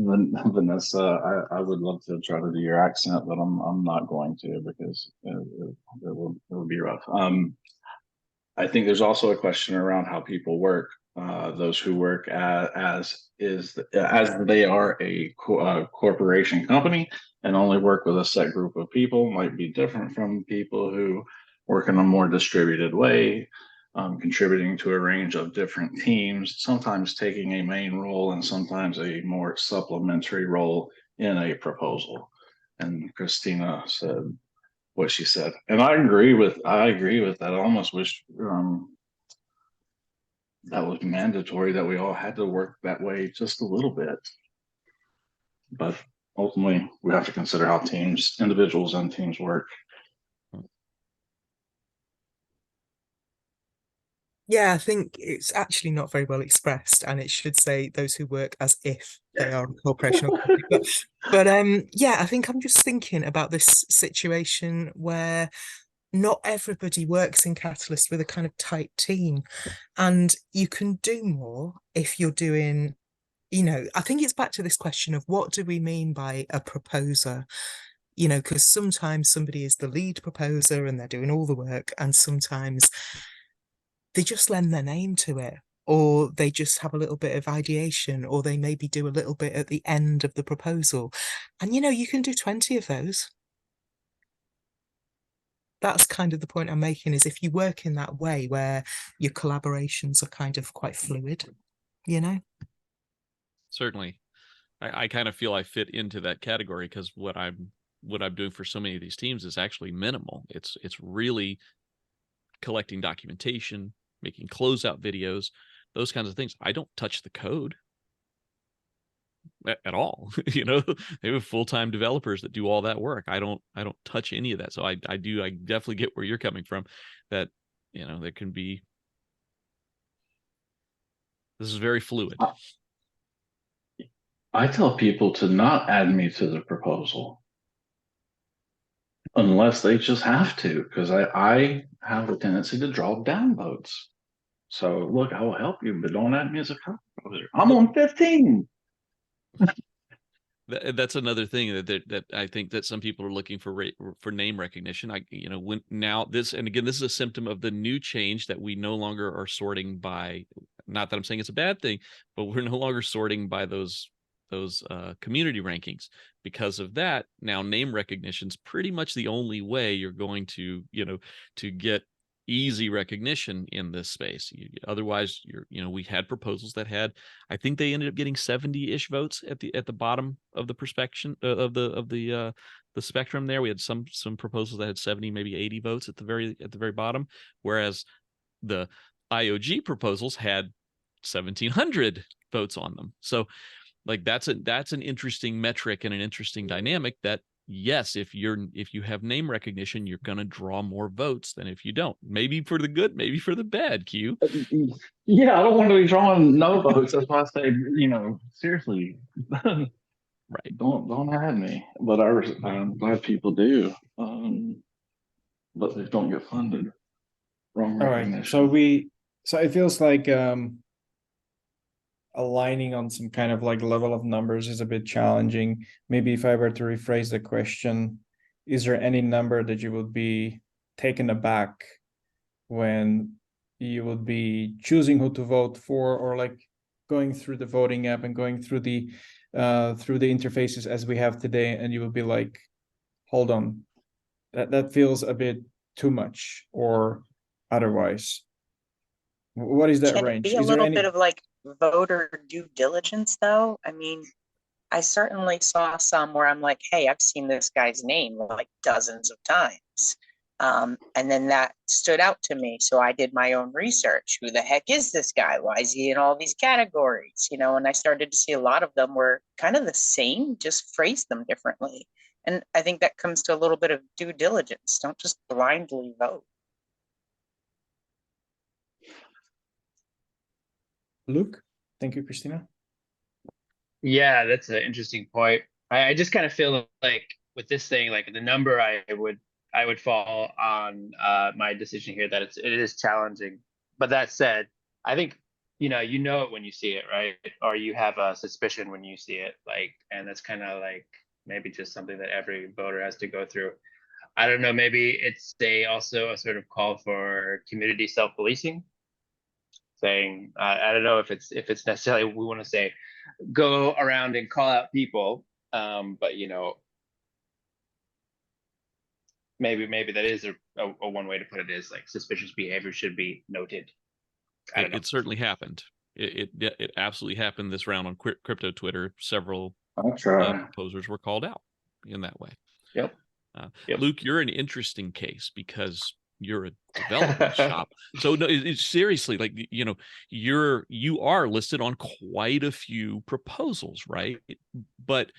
Vanessa, I would love to try to do your accent, but I'm not going to because it will be rough. I think there's also a question around how people work. Those who work as they are a corporation company and only work with a set group of people might be different from people who work in a more distributed way, contributing to a range of different teams, sometimes taking a main role and sometimes a more supplementary role in a proposal. And Christina said what she said, and I agree with that. I almost wish that was mandatory, that we all had to work that way just a little bit. But ultimately, we have to consider how individuals and teams work. Yeah, I think it's actually not very well expressed, and it should say those who work as if they are a corporation. But yeah, I think I'm just thinking about this situation where not everybody works in Catalyst with a kind of tight team, and you can do more if you're doing, I think it's back to this question of what do we mean by a proposer? Because sometimes somebody is the lead proposer and they're doing all the work, and sometimes they just lend their name to it, or they just have a little bit of ideation, or they maybe do a little bit at the end of the proposal. And, you can do 20 of those. That's kind of the point I'm making, is if you work in that way where your collaborations are kind of quite fluid, Certainly. I kind of feel I fit into that category because what I'm doing for so many of these teams is actually minimal. It's really collecting documentation, making closeout videos, those kinds of things. I don't touch the code at all. They have full-time developers that do all that work. I don't touch any of that. So I definitely get where you're coming from, that there can be, this is very fluid. I tell people to not add me to the proposal unless they just have to, because I have a tendency to draw down votes. So look, I will help you, but don't add me as a co-proposer. I'm on 15. That's another thing that I think that some people are looking for name recognition. When now this, and again, this is a symptom of the new change that we no longer are sorting by, not that I'm saying it's a bad thing, but we're no longer sorting by those community rankings. Because of that, now name recognition is pretty much the only way you're going to get easy recognition in this space. Otherwise, we had proposals that had, I think they ended up getting 70-ish votes at the bottom of the perspection of the spectrum there. We had some proposals that had 70, maybe 80 votes at the very bottom, whereas the IOG proposals had 1,700 votes on them. So like that's an interesting metric and an interesting dynamic that yes, if you have name recognition, you're going to draw more votes than if you don't. Maybe for the good, maybe for the bad. Q. Yeah, I don't want to be drawing no votes. That's why I say, seriously, Right. don't have me. But I'm glad people do. But they don't get funded. Wrong All right. recognition. So it feels like aligning on some kind of like level of numbers is a bit challenging. Maybe if I were to rephrase the question, is there any number that you would be taken aback when you would be choosing who to vote for, or like going through the voting app and going through the interfaces as we have today, and you would be like, hold on, that feels a bit too much, or otherwise? What is that Can it range? be a Is there little any? bit of like voter due diligence though? I mean, I certainly saw some where I'm like, hey, I've seen this guy's name like dozens of times. And then that stood out to me. So I did my own research. Who the heck is this guy? Why is he in all these categories? And I started to see a lot of them were kind of the same, just phrased them differently. And I think that comes to a little bit of due diligence. Don't just blindly vote. Luke? Thank you, Christina. Yeah, that's an interesting point. I just kind of feel like with this thing, like the number I would fall on my decision here that it is challenging. But that said, I think you know it when you see it, right? Or you have a suspicion when you see it, and that's kind of like maybe just something that every voter has to go through. I don't know, maybe it's also a sort of call for community self-policing, saying I don't know if it's necessarily we want to say go around and call out people, but maybe that is a one way to put it, is like suspicious behavior should be noted. I don't know. It certainly happened. It absolutely happened this round on crypto Twitter. Several proposers were called out in that way. Yep. Luke, you're an interesting case because you're a development shop. So no, it's seriously, like, you are listed on quite a few proposals, right? But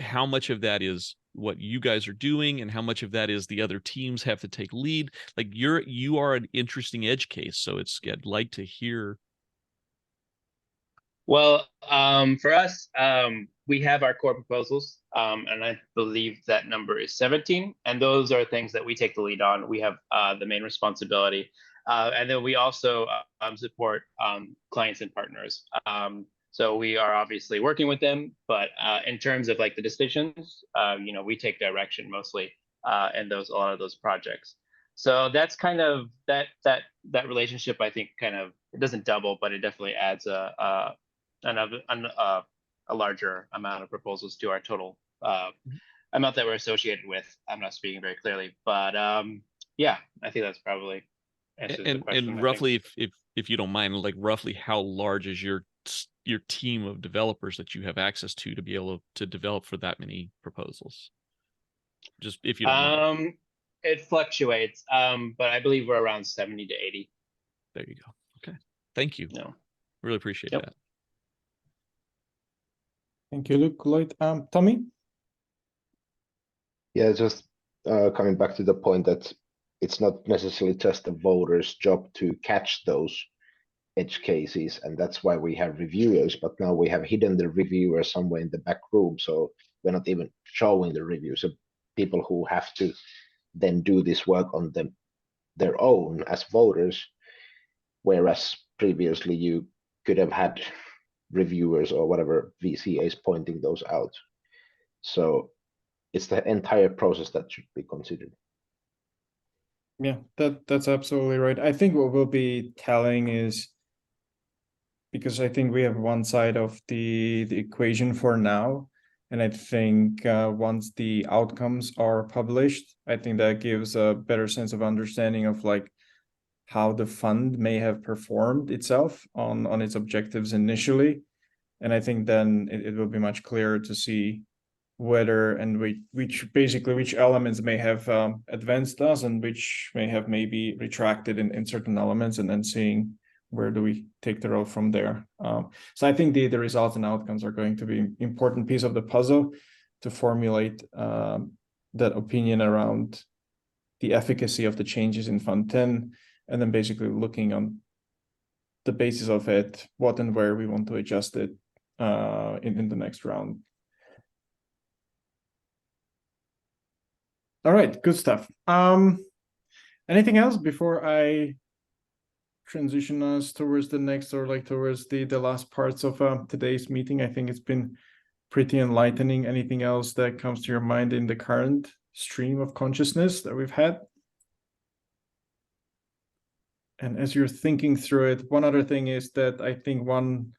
how much of that is what you guys are doing, and how much of that is the other teams have to take lead? Like, you are an interesting edge case. So I'd like to hear. Well, for us, we have our core proposals, and I believe that number is 17, and those are things that we take the lead on. We have the main responsibility, and then we also support clients and partners. So we are obviously working with them, but in terms of like the decisions, we take direction mostly in a lot of those projects. So that's kind of that relationship. I think kind of, it doesn't double, but it definitely adds a larger amount of proposals to our total amount that we're associated with. I'm not speaking very clearly, but yeah, I think that's probably answers the question. And roughly, if you don't mind, like roughly how large is your team of developers that you have access to be able to develop for that many proposals? Just if you don't mind. It fluctuates, but I believe we're around 70 to 80. There you go. Okay, thank you. No, really appreciate that. Thank you, Luke. Lloyd, Tommy? Yeah, just coming back to the point that it's not necessarily just the voters' job to catch those edge cases, and that's why we have reviewers, but now we have hidden the reviewer somewhere in the back room, so we're not even showing the reviews. So people who have to then do this work on their own as voters, whereas previously you could have had reviewers or whatever VCAs pointing those out. So it's the entire process that should be considered. Yeah, that's absolutely right. I think what we'll be telling is, because I think we have one side of the equation for now, and I think once the outcomes are published, I think that gives a better sense of understanding of like how the fund may have performed itself on its objectives initially. And I think then it will be much clearer to see whether and which elements may have advanced us and which may have maybe retracted in certain elements, and then seeing where do we take the road from there. So I think the results and outcomes are going to be an important piece of the puzzle. to formulate that opinion around the efficacy of the changes in Fund 10, and then basically looking on the basis of it, what and where we want to adjust it in the next round. All right, good stuff. Anything else before I transition us towards the next, or like towards the last parts of today's meeting? I think it's been pretty enlightening. Anything else that comes to your mind in the current stream of consciousness that we've had? And as you're thinking through it, one other thing is that I think one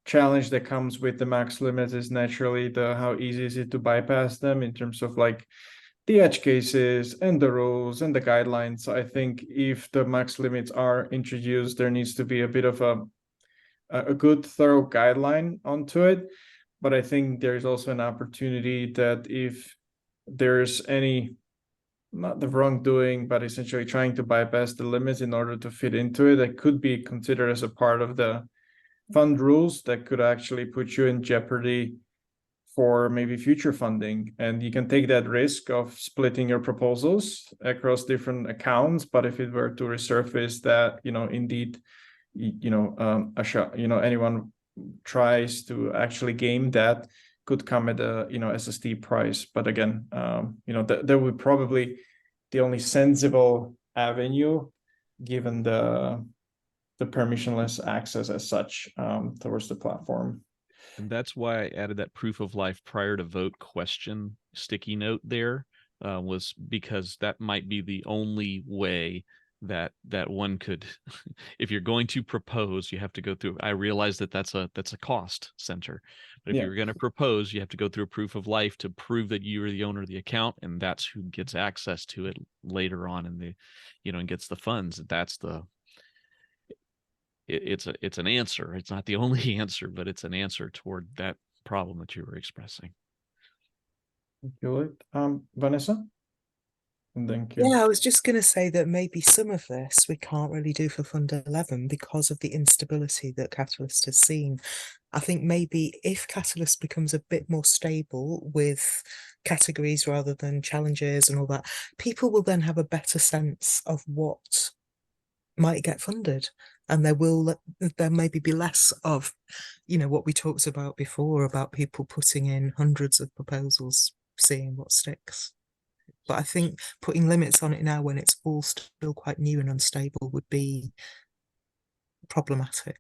challenge that comes with the max limits is naturally how easy is it to bypass them in terms of like the edge cases and the rules and the guidelines. So I think if the max limits are introduced, there needs to be a bit of a good thorough guideline onto it. But I think there's also an opportunity that if there's any, not the wrongdoing, but essentially trying to bypass the limits in order to fit into it, that could be considered as a part of the fund rules that could actually put you in jeopardy for maybe future funding. And you can take that risk of splitting your proposals across different accounts. But if it were to resurface that, indeed, anyone tries to actually game that, could come at as a steep price. But again, that would probably the only sensible avenue, given the permissionless access as such towards the platform. And that's why I added that proof of life prior to vote question sticky note there, was because that might be the only way that one could, if you're going to propose, you have to go through. I realize that that's a cost center, but if you're going to propose, you have to go through a proof of life to prove that you are the owner of the account, and that's who gets access to it later on in the, and gets the funds. That's the. It's an answer. It's not the only answer, but it's an answer toward that problem that you were expressing. Vanessa? And thank you. Yeah, I was just going to say that maybe some of this we can't really do for Fund 11 because of the instability that Catalyst has seen. I think maybe if Catalyst becomes a bit more stable with categories rather than challenges and all that, people will then have a better sense of what might get funded. And there maybe be less of, what we talked about before about people putting in hundreds of proposals, seeing what sticks. But I think putting limits on it now when it's all still quite new and unstable would be problematic.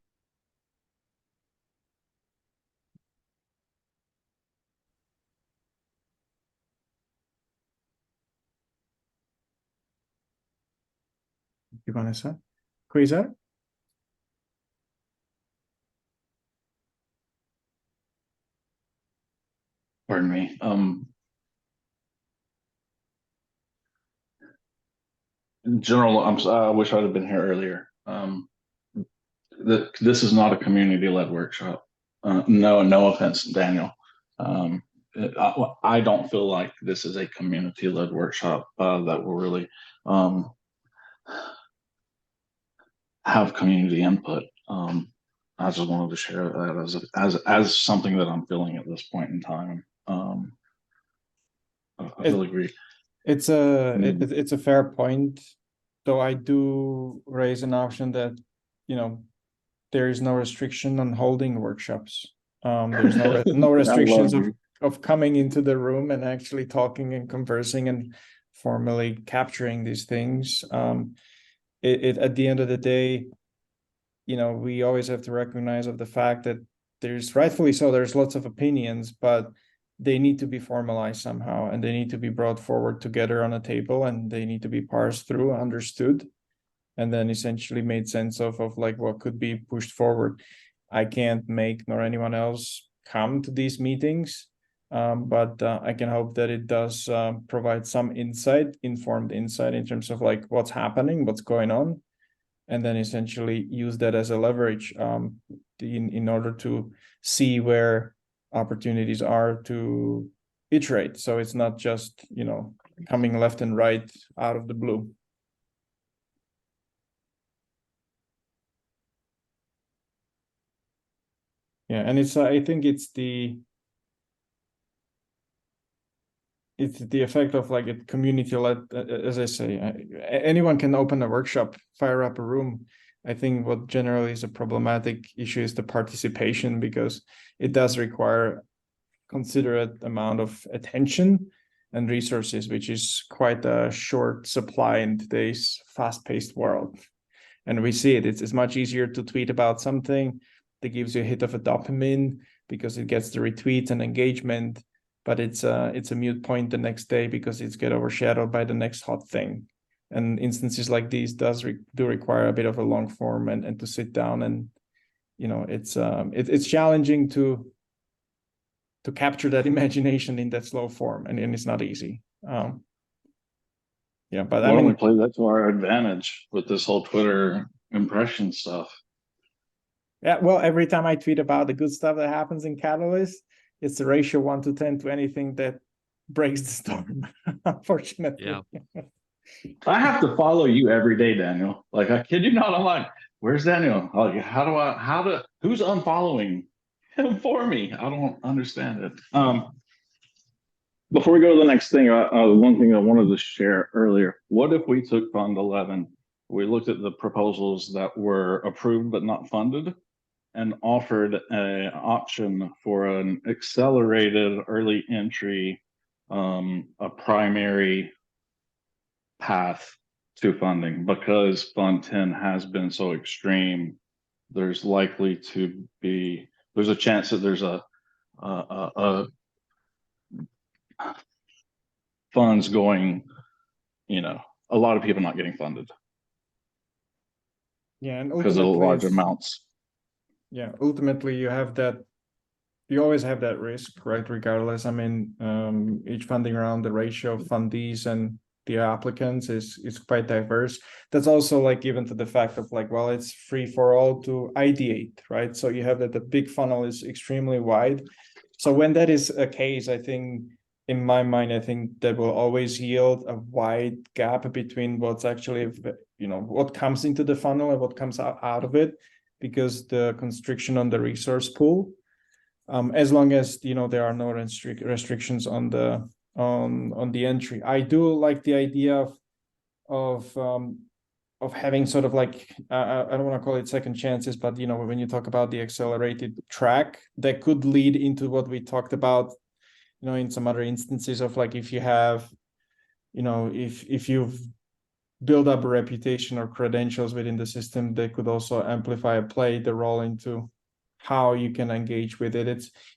Thank you, Vanessa. Quasar? Pardon me. In general, I wish I'd have been here earlier. This is not a community-led workshop. No offense, Daniel. I don't feel like this is a community-led workshop that will really have community input. I just wanted to share that as something that I'm feeling at this point in time. I feel agree. It's a fair point, though I do raise an option that, there is no restriction on holding workshops. There's no restrictions of coming into the room and actually talking and conversing and formally capturing these things. At the end of the day, we always have to recognize of the fact that there's, rightfully so, there's lots of opinions, but they need to be formalized somehow, and they need to be brought forward together on a table, and they need to be parsed through, understood, and then essentially made sense of like what could be pushed forward. I can't make, nor anyone else, come to these meetings, but I can hope that it does provide some informed insight in terms of like what's happening, what's going on, and then essentially use that as a leverage in order to see where opportunities are to iterate. So it's not just, coming left and right out of the blue. Yeah, and I think it's it's the effect of like a community led, as I say, anyone can open a workshop, fire up a room. I think what generally is a problematic issue is the participation, because it does require considerate amount of attention and resources, which is quite a short supply in today's fast-paced world. And we see it. It's much easier to tweet about something that gives you a hit of a dopamine because it gets the retweets and engagement, but it's a mute point the next day because it's get overshadowed by the next hot thing. And instances like these do require a bit of a long form and to sit down, and it's challenging to capture that imagination in that slow form, and it's not easy. But why don't we play that to our advantage with this whole Twitter impression stuff? Yeah, well, every time I tweet about the good stuff that happens in Catalyst, it's the ratio 1 to 10 to anything that breaks the storm, unfortunately. Yeah. I have to follow you every day, Daniel. Like, I kid you not, I'm like, where's Daniel? Like, who's unfollowing him for me? I don't understand it. Before we go to the next thing, one thing I wanted to share earlier, what if we took Fund 11, we looked at the proposals that were approved but not funded, and offered an option for an accelerated early entry, a primary path to funding? Because Fund 10 has been so extreme, there's likely to be, there's a chance that there's a funds going, a lot of people not getting funded. Yeah, and because of the large amounts. Yeah, ultimately you always have that risk, right? Regardless, I mean, each funding round, the ratio of fundees and the applicants is quite diverse. That's also like given to the fact of like, well, it's free for all to ideate, right? So you have that the big funnel is extremely wide. So when that is a case, I think in my mind, I think that will always yield a wide gap between what's actually, what comes into the funnel and what comes out of it, because the constriction on the resource pool, as long as there are no restrictions on the entry. I do like the idea of having sort of like, I don't want to call it second chances, but when you talk about the accelerated track, that could lead into what we talked about in some other instances of like, if you have if you've built up a reputation or credentials within the system, they could also amplify, play the role into how you can engage with it.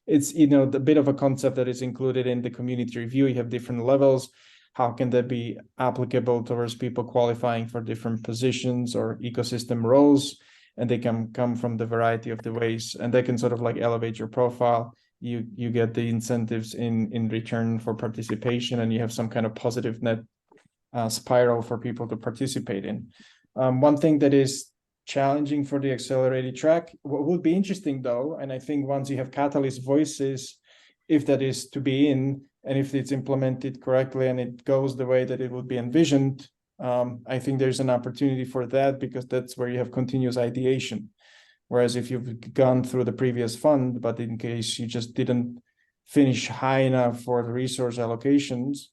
It's the bit of a concept that is included in the community review. You have different levels. How can that be applicable towards people qualifying for different positions or ecosystem roles? And they can come from the variety of the ways, and they can sort of like elevate your profile. You get the incentives in return for participation, and you have some kind of positive net spiral for people to participate in. One thing that is challenging for the accelerated track, what would be interesting though, and I think once you have Catalyst voices, if that is to be in, and if it's implemented correctly and it goes the way that it would be envisioned, I think there's an opportunity for that, because that's where you have continuous ideation. Whereas if you've gone through the previous fund, but in case you just didn't finish high enough for the resource allocations,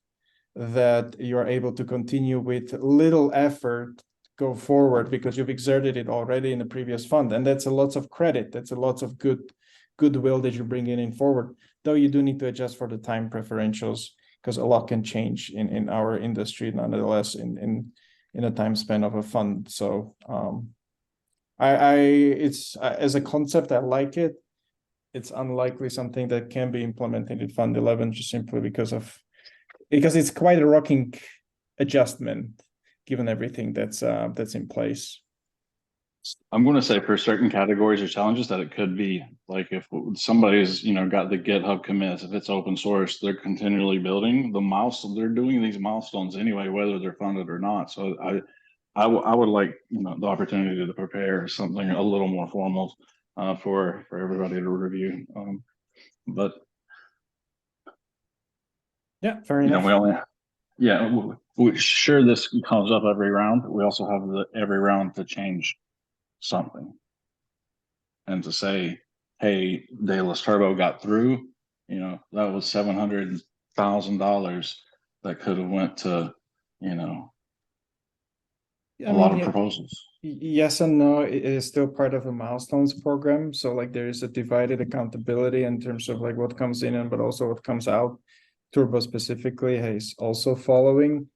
that you're able to continue with little effort, go forward, because you've exerted it already in the previous fund. And that's a lot of credit. That's a lot of goodwill that you're bringing in forward, though you do need to adjust for the time preferentials, because a lot can change in our industry, nonetheless, in a time span of a fund. So it's as a concept, I like it. It's unlikely something that can be implemented in Fund 11, just simply because it's quite a rocking adjustment, given everything that's in place. I'm going to say for certain categories or challenges that it could be like, if somebody's got the GitHub commits, if it's open source, they're continually building the milestone. They're doing these milestones anyway, whether they're funded or not. So I would like the opportunity to prepare something a little more formal for everybody to review. But yeah, fair enough. We sure this comes up every round. We also have every round to change something and to say, hey, Daedalus Turbo got through. That was 700 $1,000 that could have went to, you know, I a lot mean, of proposals. yes and no. It is still part of a milestones program. So like there is a divided accountability in terms of like what comes in and but also what comes out. Turbo specifically is also following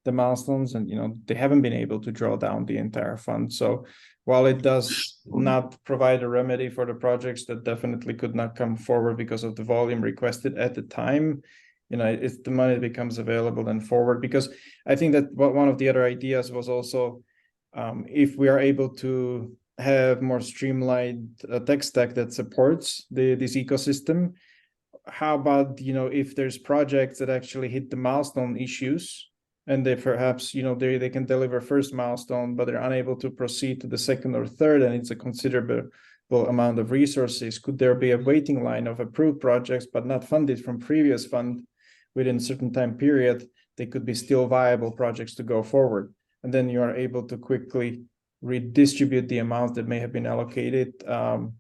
the milestones, and they haven't been able to draw down the entire fund. So while it does not provide a remedy for the projects that definitely could not come forward because of the volume requested at the time, it's the money that becomes available and forward. Because I think that one of the other ideas was also, if we are able to have more streamlined tech stack that supports this ecosystem, how about if there's projects that actually hit the milestone issues, and they perhaps they can deliver first milestone but they're unable to proceed to the second or third, and it's a considerable amount of resources. Could there be a waiting line of approved projects but not funded from previous fund within a certain time period? They could be still viable projects to go forward, and then you are able to quickly redistribute the amounts that may have been allocated to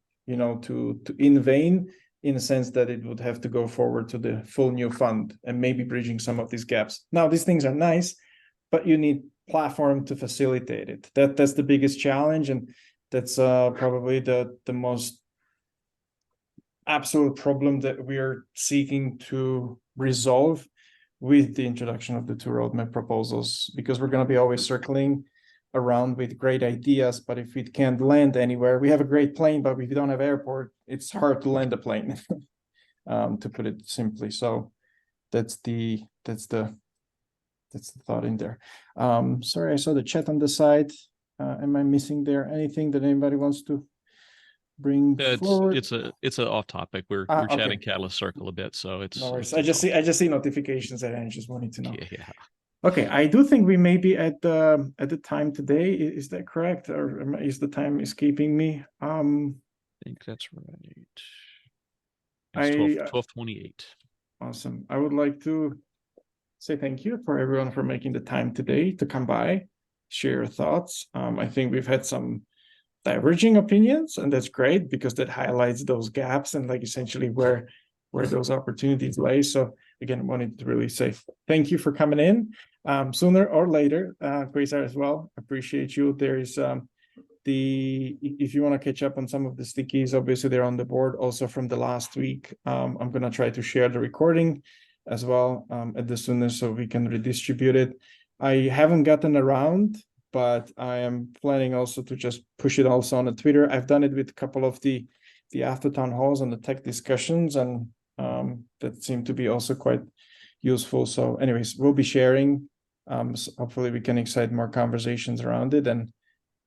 in vain, in a sense that it would have to go forward to the full new fund, and maybe bridging some of these gaps. Now, these things are nice, but you need platform to facilitate it. That's the biggest challenge, and that's probably the most absolute problem that we are seeking to resolve with the introduction of the 2 roadmap proposals, because we're going to be always circling around with great ideas, but if we can't land anywhere, we have a great plane, but if you don't have airport, it's hard to land a plane, to put it simply. So that's the thought in there. Sorry, I saw the chat on the side. Am I missing there anything that anybody wants to bring forward? It's a off topic. We're Okay. chatting Catalyst Circle a bit, so it's No worries. it's I just see notifications and I just wanted to know. yeah. Okay, I do think we may be at the time today. Is that correct, or is the time escaping me? I think that's right. I- 12:28. Awesome. I would like to say thank you for everyone for making the time today to come by, share your thoughts. I think we've had some diverging opinions, and that's great because that highlights those gaps and like essentially where those opportunities lay. So again, I wanted to really say thank you for coming in, sooner or later. Quasar as well, appreciate you. There is if you want to catch up on some of the stickies, obviously they're on the board also from the last week. I'm going to try to share the recording as well at the soonest so we can redistribute it. I haven't gotten around, but I am planning also to just push it also on the Twitter. I've done it with a couple of the after town halls and the tech discussions, and that seemed to be also quite useful. So anyways, we'll be sharing. So hopefully we can excite more conversations around it. And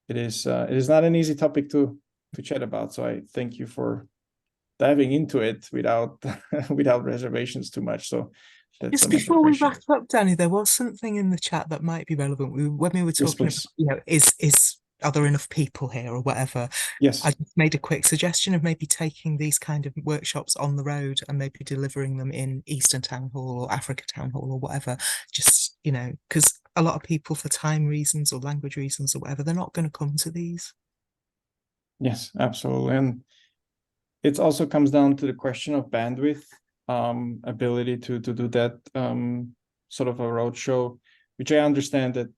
it is not an easy topic to chat about. So I thank you for diving into it without without reservations too much. So that's Just before we wrap up, Danny, there was something in the chat that might be relevant. When we were talking please. about, are there enough people here or whatever? Yes. I just made a quick suggestion of maybe taking these kind of workshops on the road and maybe delivering them in Eastern Town Hall or Africa Town Hall or whatever. Just, because a lot of people, for time reasons or language reasons or whatever, they're not going to come to these. Yes, absolutely. And it also comes down to the question of bandwidth, ability to do that sort of a roadshow, which I understand that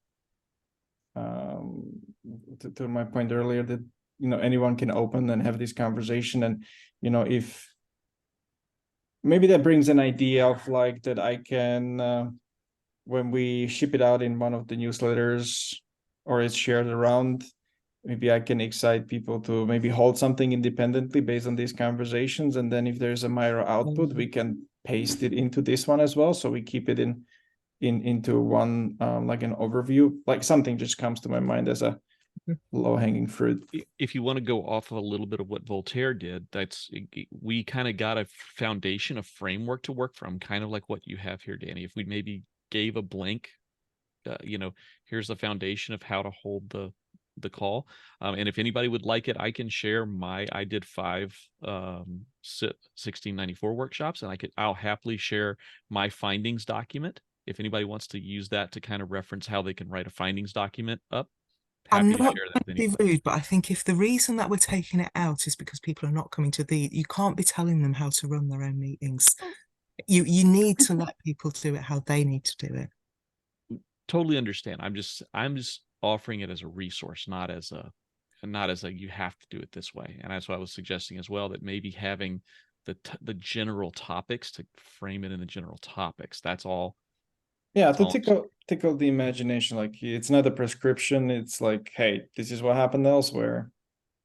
to my point earlier that anyone can open and have this conversation, and if maybe that brings an idea of like that I can when we ship it out in one of the newsletters or it's shared around, maybe I can excite people to maybe hold something independently based on these conversations, and then if there's a Miro output, we can paste it into this one as well, so we keep it into one like an overview. Like something just comes to my mind as a low-hanging fruit. If you want to go off of a little bit of what Voltaire did, we kind of got a foundation, a framework to work from, kind of like what you have here, Danny. If we maybe gave a blank, here's the foundation of how to hold the call, and if anybody would like it, I can share I did 5 1694 workshops, and I'll happily share my findings document if anybody wants to use that to kind of reference how they can write a findings document up. I'm not to be rude, but I think if the reason that we're taking it out is because people are not coming to you can't be telling them how to run their own meetings. You need to let people do it how they need to do it. Totally understand. I'm just offering it as a resource, not as a you have to do it this way. And that's why I was suggesting as well that maybe having the general topics, to frame it in the general topics. That's all. Yeah, That's to all. tickle the imagination. Like, it's not a prescription. It's like, hey, this is what happened elsewhere.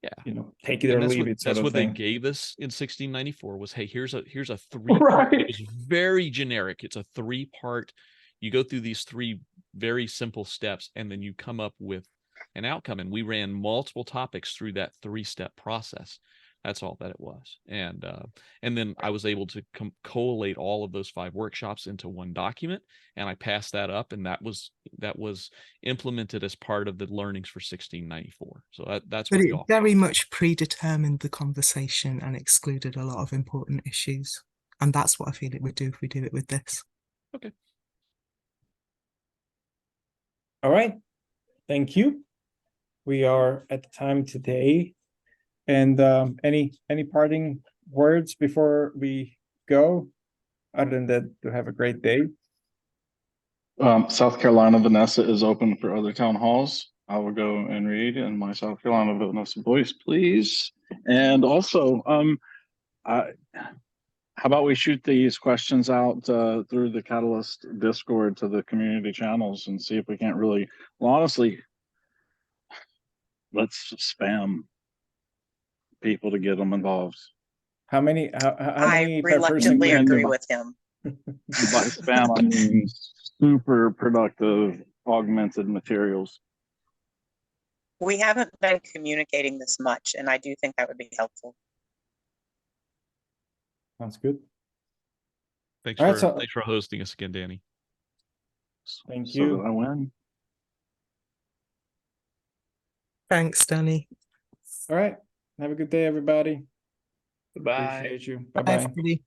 Yeah. You know, take it And or that's leave what it sort of they thing. gave us in 1694 was, hey, here's a three. Right. It was very generic. It's a 3-part. You go through these 3 very simple steps, and then you come up with an outcome. And we ran multiple topics through that 3-step process. That's all that it was. And then I was able to collate all of those 5 workshops into one document, and I passed that up, and that was implemented as part of the learnings for 1694. So that's But what it the very much predetermined the conversation and excluded a lot of important issues. And that's what I feel it would do if we do it with this. Okay. All right. Thank you. We are at the time today. And any parting words before we go, other than that, to have a great day? South Carolina Vanessa is open for other town halls. I will go and read in my South Carolina Vanessa voice, please. And also, how about we shoot these questions out through the Catalyst Discord to the community channels and see if we can't really, well, honestly, let's spam people to get them involved. How many I per person? reluctantly can agree you- with him. By spam, I mean super productive, augmented materials. We haven't been communicating this much, and I do think that would be helpful. Sounds good. Thanks All right, so thanks for hosting us again, Danny. thank So you. that I win. Thanks, Danny. All right. Have a good day, everybody. Bye. Appreciate you. Bye, Bye-bye. everybody.